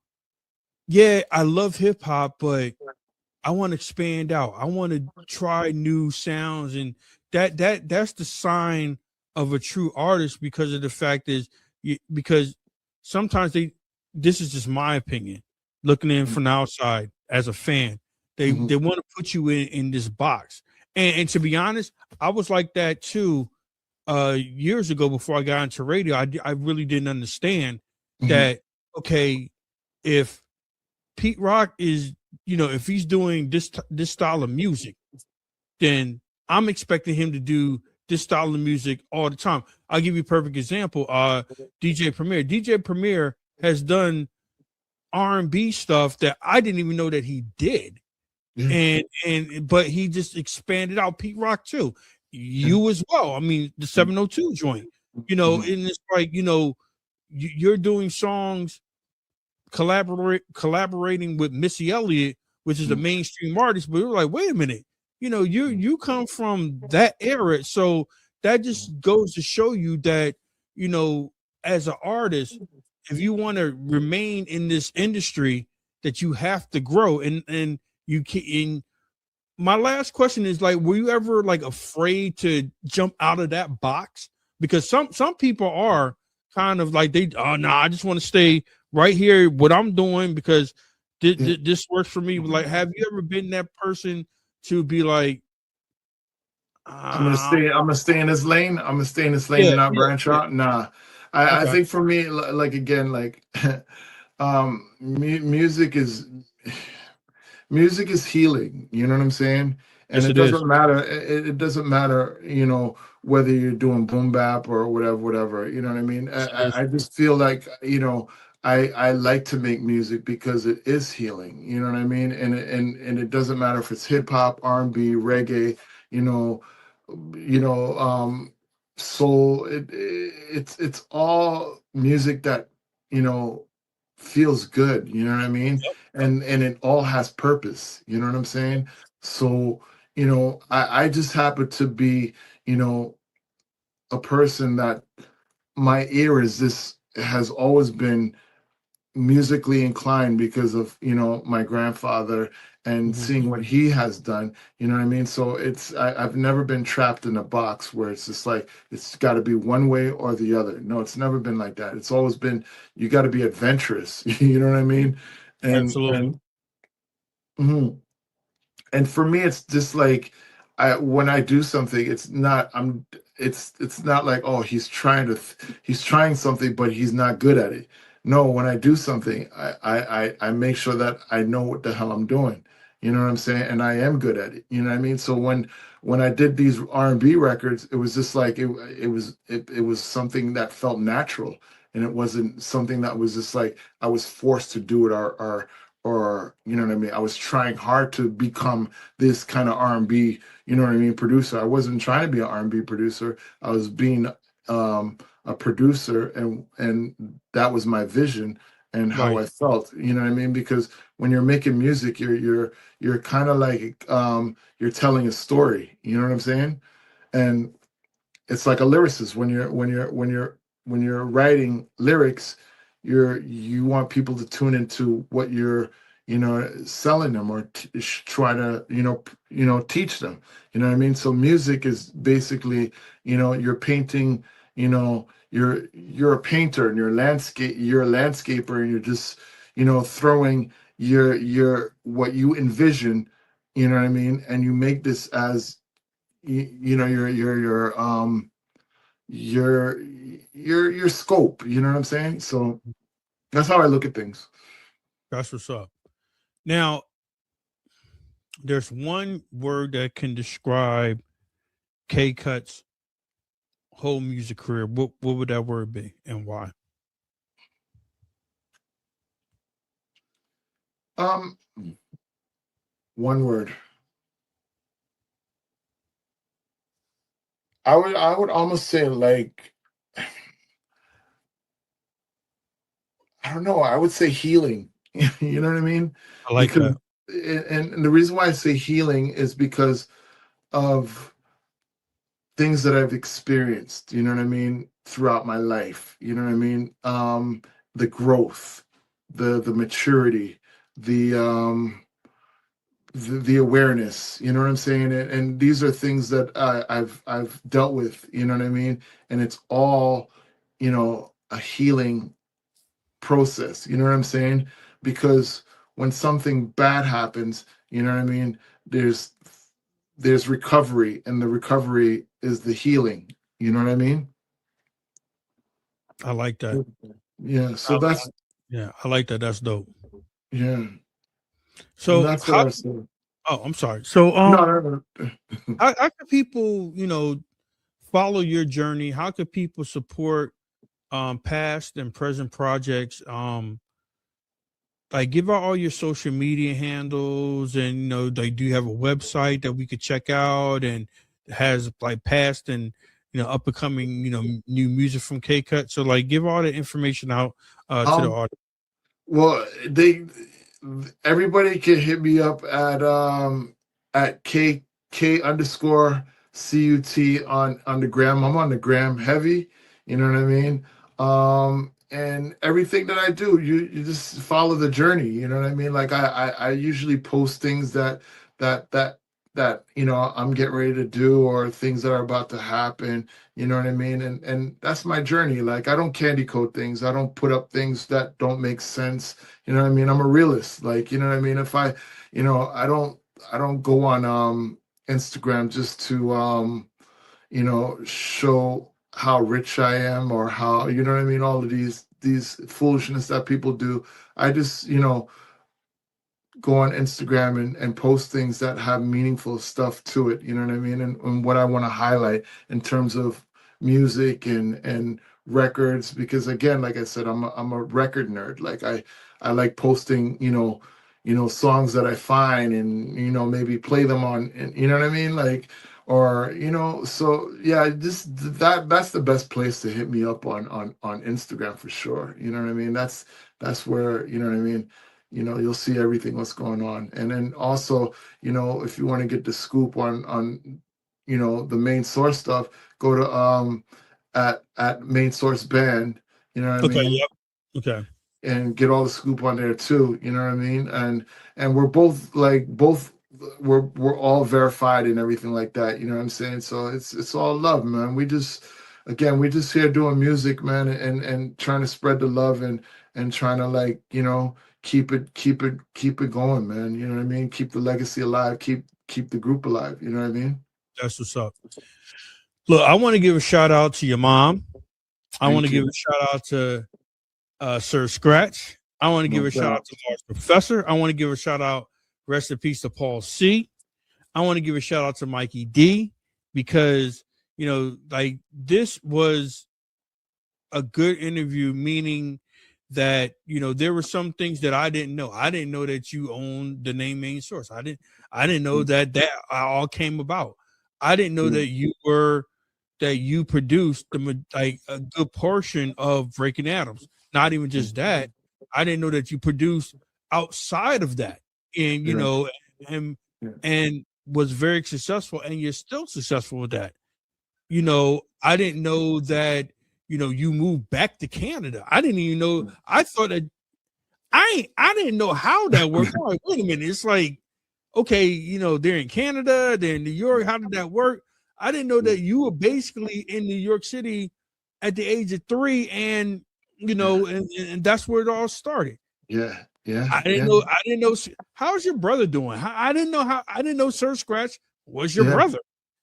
yeah, I love hip hop, but I want to expand out. I want to try new sounds, and that's the sign of a true artist, because of the fact is, because sometimes they, this is just my opinion, looking in from the outside as a fan, Mhm. they want to put you in this box, and to be honest, I was like that too, years ago before I got into radio. I really didn't understand Mhm. that. Okay, if Pete Rock is, you know, if he's doing this style of music, then I'm expecting him to do this style of music all the time. I'll give you a perfect example. DJ Premier. DJ Premier has done R&B stuff that I didn't even know that he did. Yeah. And but he just expanded out. Pete Rock too. Yeah. You as well. I mean, the 702 joint, you know, Mhm. and it's like, you know, you're doing songs collaborating with Missy Elliott, which is a Mhm. mainstream artist, but we're like, wait a minute, you know, you come from that era, so that just goes to show you that, you know, as an artist, if you want to remain in this industry, that you have to grow, and you can. And my last question is, like, were you ever like afraid to jump out of that box? Because some people are kind of like, they, oh no, I just want to stay right here what I'm doing, because Yeah. this works for me. Like, have you ever been that person to be like, I'm gonna uh, stay. I'm gonna stay in this lane. I'm gonna stay in this lane yeah, and not yeah, branch yeah, out. Nah, I I got think for me, like again, like music is music is healing. You know what I'm saying? you. And Yes, it it is. doesn't matter. It doesn't matter. You know, whether you're doing boom bap or whatever, whatever. You know what I mean? Yes, it is. I just feel like, you know, I like to make music because it is healing. You know what I mean? And it doesn't matter if it's hip hop, R&B, reggae. You know, soul. It's all music that, you know, feels good. You know what I mean? And it all has purpose. You know what I'm saying? So, you know, I just happen to be, you know, a person that my ear is this has always been musically inclined because of, you know, my grandfather and Mhm. seeing what he has done. You know what I mean? So I've never been trapped in a box where it's just like it's got to be one way or the other. No, it's never been like that. It's always been, you got to be adventurous. You know what I mean? Absolutely. And mhm. And for me it's just like, I when I do something, it's not it's not like, oh, he's trying something but he's not good at it. No, when I do something, I make sure that I know what the hell I'm doing. You know what I'm saying? And I am good at it. You know what I mean? So when I did these R&B records, it was just like it was something that felt natural, and it wasn't something that was just like I was forced to do it, or you know what I mean. I was trying hard to become this kind of R&B, you know what I mean, producer. I wasn't trying to be an R&B producer. I was being a producer, and that was my vision and how Right. I felt. You know what I mean? Because when you're making music, you're kind of like you're telling a story. You know what I'm saying? And it's like a lyricist when you're writing lyrics, you want people to tune into what you're, you know, selling them, or try to, you know, teach them. You know what I mean? So music is basically, you know, you're painting, you know, you're a painter, and you're a landscaper, and you're just, you know, throwing your what you envision, you know what I mean, and you make this as you know, your your scope. You know what I'm saying? So that's how I look at things. That's what's up. Now, there's one word that can describe K Cut's whole music career. What would that word be, and why? Um, One word. I would almost say like, I don't know. I would say healing. You know what I mean? I like Because that. and the reason why I say healing is because of things that I've experienced, you know what I mean, throughout my life. You know what I mean? The growth, the maturity, the the awareness, you know what I'm saying? And these are things that I've dealt with, you know what I mean? And it's all, a healing process, you know what I'm saying? Because when something bad happens, you know what I mean, there's recovery, and the recovery is the healing, you know what I mean? I like that. Yeah, so I, that's yeah, I like that. That's dope. yeah, and So that's what how? I've said. Oh, I'm sorry. So No, no, no. how can people, follow your journey? How could people support past and present projects? Like give out all your social media handles, and they do have a website that we could check out, and has like past and up and coming new music from K Cut. So like give all the information out to the um audience. well, everybody can hit me up at k underscore CUT on the gram. I'm on the gram heavy, you know what I mean? And everything that I do, you just follow the journey, you know what I mean? Like I usually post things that that I'm getting ready to do, or things that are about to happen, you know what I mean? And that's my journey. Like I don't candy coat things. I don't put up things that don't make sense. You know what I mean? I'm a realist. Like, you know what I mean? If I don't go on Instagram just to show how rich I am, or how, you know what I mean, all of these foolishness that people do. I just, go on Instagram and post things that have meaningful stuff to it, you know what I mean? And what I want to highlight in terms of music and records, because again, like I said, I'm a record nerd. Like I like posting, songs that I find, and maybe play them on, and you know what I mean? Like, or so yeah, just that's the best place to hit me up on Instagram for sure. You know what I mean? That's where, you know what I mean, you'll see everything what's going on. And then also, if you want to get the scoop on the main source stuff, go to at main source band, you know what I Okay. mean, Yep. Okay. and get all the scoop on there too, you know what I mean? And we're both we're all verified and everything like that, you know what I'm saying? So it's all love, man. We just here doing music, man, and trying to spread the love, and trying to, like, keep it going, man. You know what I mean? Keep the legacy alive, keep the group alive, you know what I mean? That's what's up. Look, I want to give a shout out to your mom. I want to Thank give you. a shout out to Sir Scratch. I want to give No a shout doubt. out to Large Professor. I want to give a shout out, rest in peace, to Paul C. I want to give a shout out to Mikey D, because like this was a good interview, meaning that there were some things that I didn't know. I didn't know that you owned the name Main Source. I didn't know that all came about. I didn't know that you produced like a good portion of Breaking Atoms. Not even just that, I didn't know that you produced outside of that, and and Yeah. and was very successful, and you're still successful with that. I didn't know that you moved back to Canada. I didn't even know. I thought that I didn't know how that worked. I'm like, wait a minute, it's like, okay, they're in Canada, they're in New York. How did that work? I didn't know that you were basically in New York City at the age of 3, and and that's where it all started. Yeah, yeah, I didn't yeah, know. I didn't know. How's your brother doing? I didn't know how. I didn't know Sir Scratch was your yeah, brother.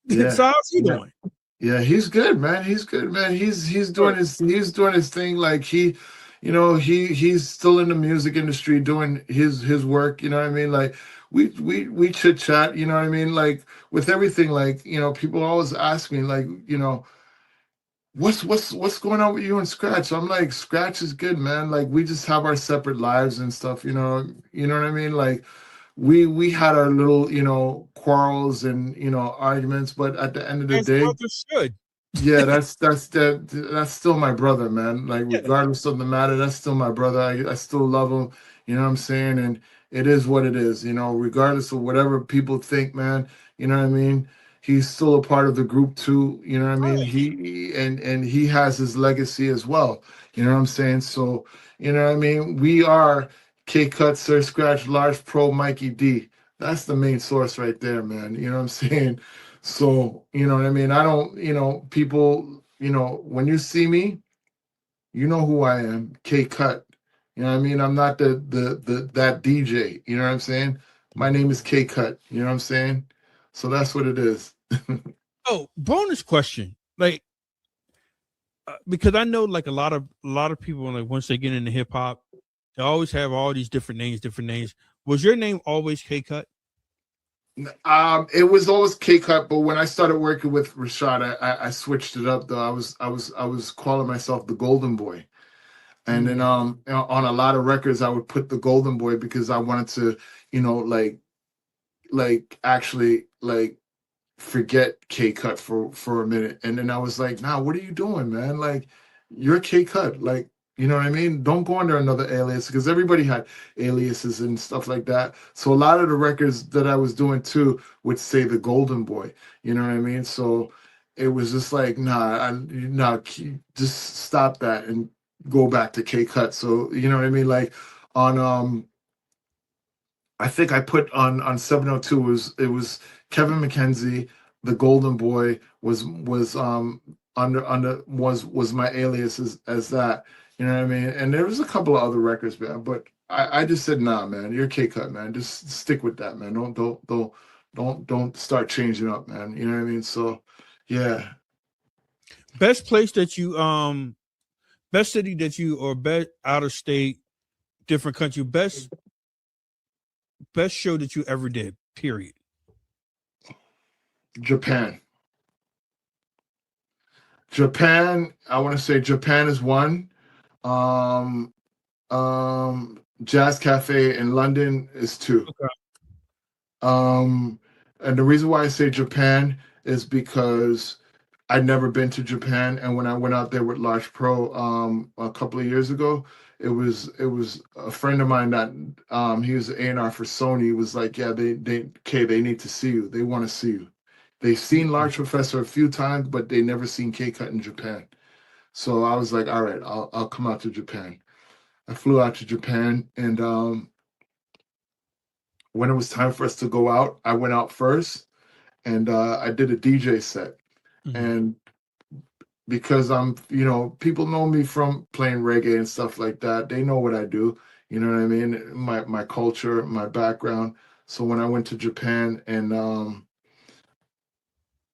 yeah, So how's he yeah. doing? Yeah, he's good, man. He's good, man. He's doing his thing. Like he's still in the music industry doing his work. You know what I mean? Like we chit chat. You know what I mean? Like with everything. Like people always ask me, like, what's going on with you and Scratch? I'm like, Scratch is good, man. Like we just have our separate lives and stuff. You know what I mean? Like, we had our little, quarrels and arguments, but at the end of the As day, brothers should. yeah, that's still my brother, man. Like Yeah. regardless of the matter, that's still my brother. I still love him. You know what I'm saying? And it is what it is. Regardless of whatever people think, man. You know what I mean? He's still a part of the group too. You know what I mean? Right. And he has his legacy as well. You know what I'm saying? So you know what I mean? We are K Cut, Sir Scratch, Large Pro, Mikey D. That's the main source right there, man. You know what I'm saying? So, you know what I mean? I don't, people, when you see me, you know who I am, K Cut. You know what I mean? I'm not that DJ. You know what I'm saying? My name is K Cut. You know what I'm saying? So that's what it is. Oh, bonus question. Like, because I know like a lot of people, like once they get into hip hop, they always have all these different names. Was your name always K Cut? It was always K Cut, but when I started working with Rashad, I switched it up though. I was calling myself the Golden Boy. And then on a lot of records I would put the Golden Boy because I wanted to, actually forget K Cut for a minute. And then I was like, nah, what are you doing, man? Like, you're K Cut. Like, you know what I mean? Don't go under another alias because everybody had aliases and stuff like that. So a lot of the records that I was doing too would say the Golden Boy. You know what I mean? So it was just like, just stop that and go back to K Cut. So you know what I mean? Like on I think I put on 702 it was Kevin McKenzie, the Golden Boy was under was my alias as that. You know what I mean? And there was a couple of other records, man. But I just said, nah, man, you're K Cut, man. Just stick with that, man. Don't start changing up, man. You know what I mean? So yeah. Best place that you best city that you or best out of state, different country, best show that you ever did, period. Japan, I want to say Japan is one. Jazz Cafe in London is two. Okay. And the reason why I say Japan is because I'd never been to Japan, and when I went out there with Large Pro a couple of years ago, it was a friend of mine that he was A&R for Sony. He was like, yeah, they need to see you. They want to see you. They've seen Large Professor a few times, but they never seen K Cut in Japan. So I was like, all right, I'll come out to Japan. I flew out to Japan, and when it was time for us to go out, I went out first, and I did a DJ set. Mhm. And because I'm, people know me from playing reggae and stuff like that. They know what I do. You know what I mean? My culture, my background. So when I went to Japan, and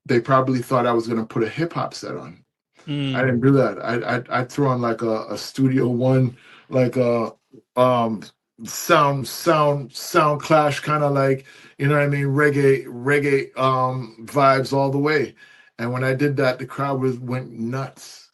they probably thought I was going to put a hip hop set on. I didn't do that. I threw on like a Studio One, like a sound clash, kind of like, you know what I mean, reggae vibes all the way. And when I did that, the crowd went nuts.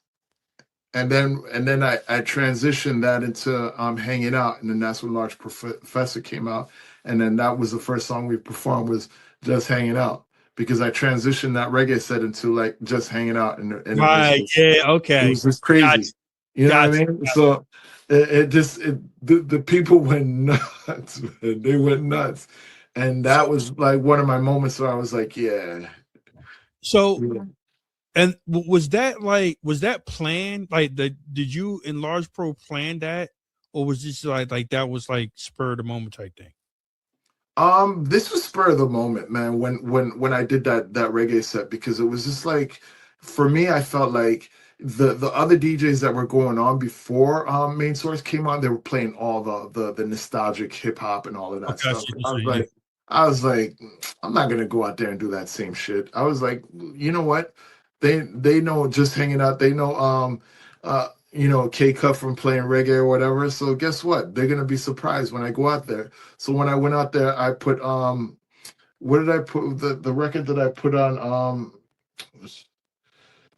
And then I transitioned that into Hanging Out, and then that's when Large Professor came out, and then that was the first song we performed was Just Hanging Out, because I transitioned that reggae set into like Just Hanging Out, and Right, okay. it was just crazy. Gotcha. You know what I mean? So the people went nuts, man. They went nuts. And that was like one of my moments where I was like, yeah. So, and was that planned? Like, did you in Large Pro plan that, or was this like that was like spur of the moment type thing? This was spur of the moment, man. When I did that reggae set, because it was just like, for me, I felt like the other DJs that were going on before Main Source came on, they were playing all the nostalgic hip hop and all of that stuff. I was like, I'm not gonna go out there and do that same shit. I was like, you know what? They know Just Hanging Out. They know K Cut from playing reggae or whatever. So guess what? They're gonna be surprised when I go out there. So when I went out there, I put what did I put the record that I put on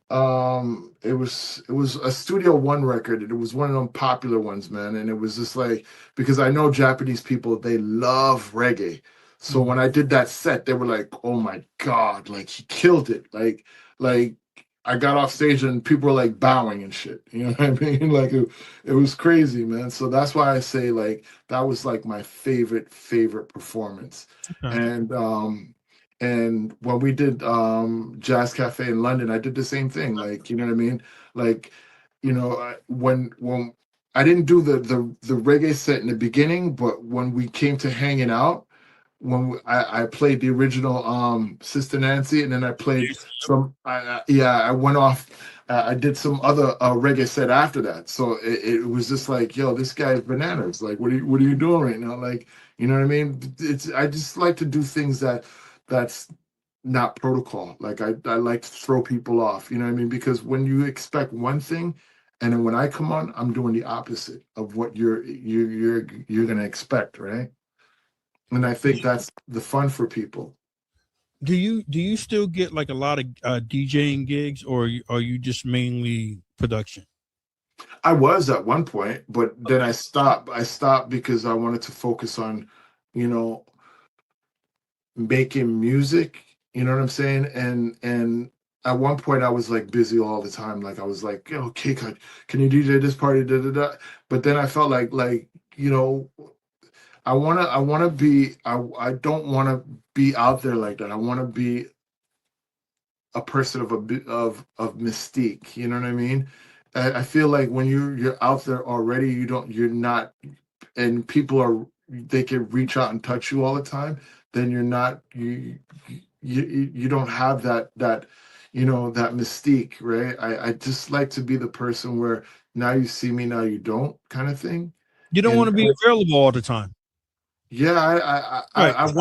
It was a Studio One record. It was one of them popular ones, man. And it was just like, because I know Japanese people, they love reggae. So when I did that set, they were like, "Oh my God, like he killed it!" Like I got off stage and people were like bowing and shit. You know what I mean? Like it was crazy, man. So that's why I say like that was like my favorite performance. Okay. And when we did Jazz Cafe in London, I did the same thing. Like, you know what I mean? Like, when I didn't do the reggae set in the beginning, but when we came to hanging out, I played the original Sister Nancy, and then I played some. I went off. I did some other reggae set after that. So it was just like, yo, this guy is bananas. Like, what are you doing right now? Like, you know what I mean? I just like to do things that's not protocol. Like I like to throw people off. You know what I mean? Because when you expect one thing, and then when I come on, I'm doing the opposite of what you're gonna expect, right? And I think that's the fun for people. Do you still get like a lot of DJing gigs, or are you just mainly production? I was at one point, but then I stopped. I stopped because I wanted to focus on, you know, making music. You know what I'm saying? And at one point I was like busy all the time. Like I was like, yo, K-Cut, can you DJ this party? Da, da, da. But then I felt like, you know, I wanna be I don't wanna be out there like that. I wanna be a person of a bit of mystique. You know what I mean? I feel like when you're out there already, you're not, and people are, they can reach out and touch you all the time. Then you're not, you don't have that that mystique, right? I just like to be the person where now you see me, now you don't, kind of thing. You don't want And to be available all the time. yeah, Right. I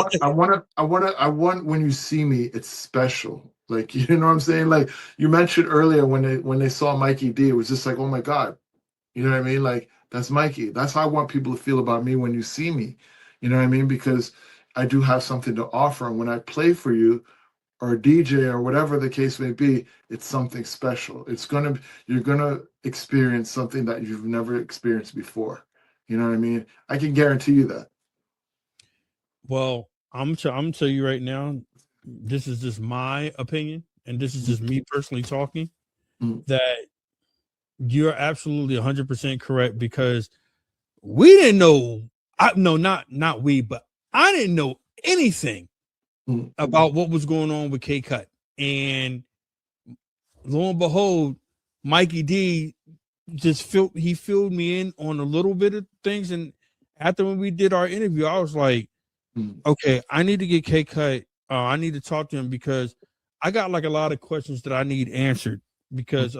want when you see me, it's special. Like, you know what I'm saying? Like you mentioned earlier when they saw Mikey D, it was just like, oh my God. You know what I mean? Like that's Mikey. That's how I want people to feel about me when you see me. You know what I mean? Because I do have something to offer. And when I play for you or DJ or whatever the case may be, it's something special. You're gonna experience something that you've never experienced before. You know what I mean? I can guarantee you that. Well, I'm gonna tell you right now, this is just my opinion, and this is just me personally talking, Mm. that you're absolutely 100% correct, because we didn't know. No, not we, but I didn't know anything Mm. about what was going on with K Cut, and lo and behold, Mikey D he filled me in on a little bit of things, and after when we did our interview, I was like, Mm. okay, I need to get K Cut. I need to talk to him, because I got like a lot of questions that I need answered, because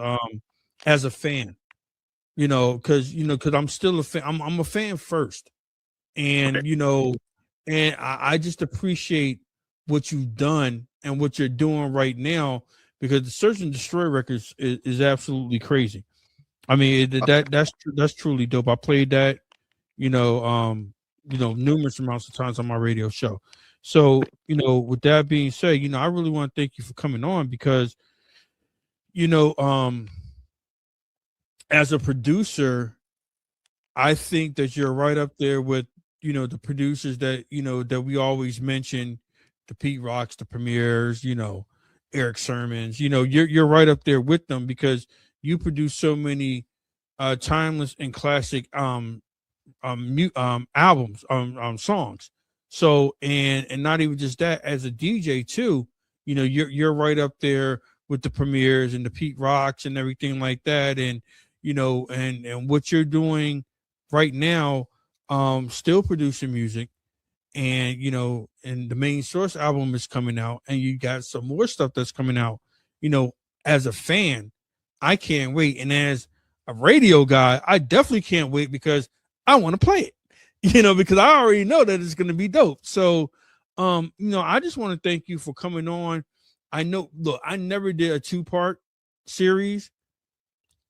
as a fan, because I'm still a fan. I'm a fan first, and and I just appreciate what you've done and what you're doing right now, because the Search and Destroy records is absolutely crazy. I mean, that's truly dope. I played that, numerous amounts of times on my radio show. So, with that being said, I really want to thank you for coming on, because, as a producer, I think that you're right up there with, the producers that we always mention, the Pete Rocks, the Premiers, Eric Sermons, you're right up there with them, because you produce so many timeless and classic albums, songs. So, and not even just that, as a DJ too, you're right up there with the Premiers and the Pete Rocks and everything like that. And, and what you're doing right now, still producing music, and, and the Main Source album is coming out, and you got some more stuff that's coming out. As a fan, I can't wait. And as a radio guy, I definitely can't wait, because I want to play it, because I already know that it's going to be dope. So, I just want to thank you for coming on. I know, look, I never did a 2-part series,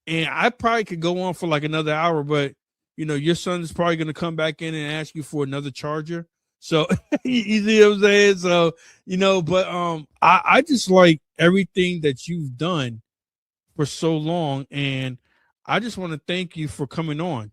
and I probably could go on for like another hour, but your son is probably going to come back in and ask you for another charger. So you see what I'm saying? So, but I just like everything that you've done for so long, and I just want to thank you for coming on.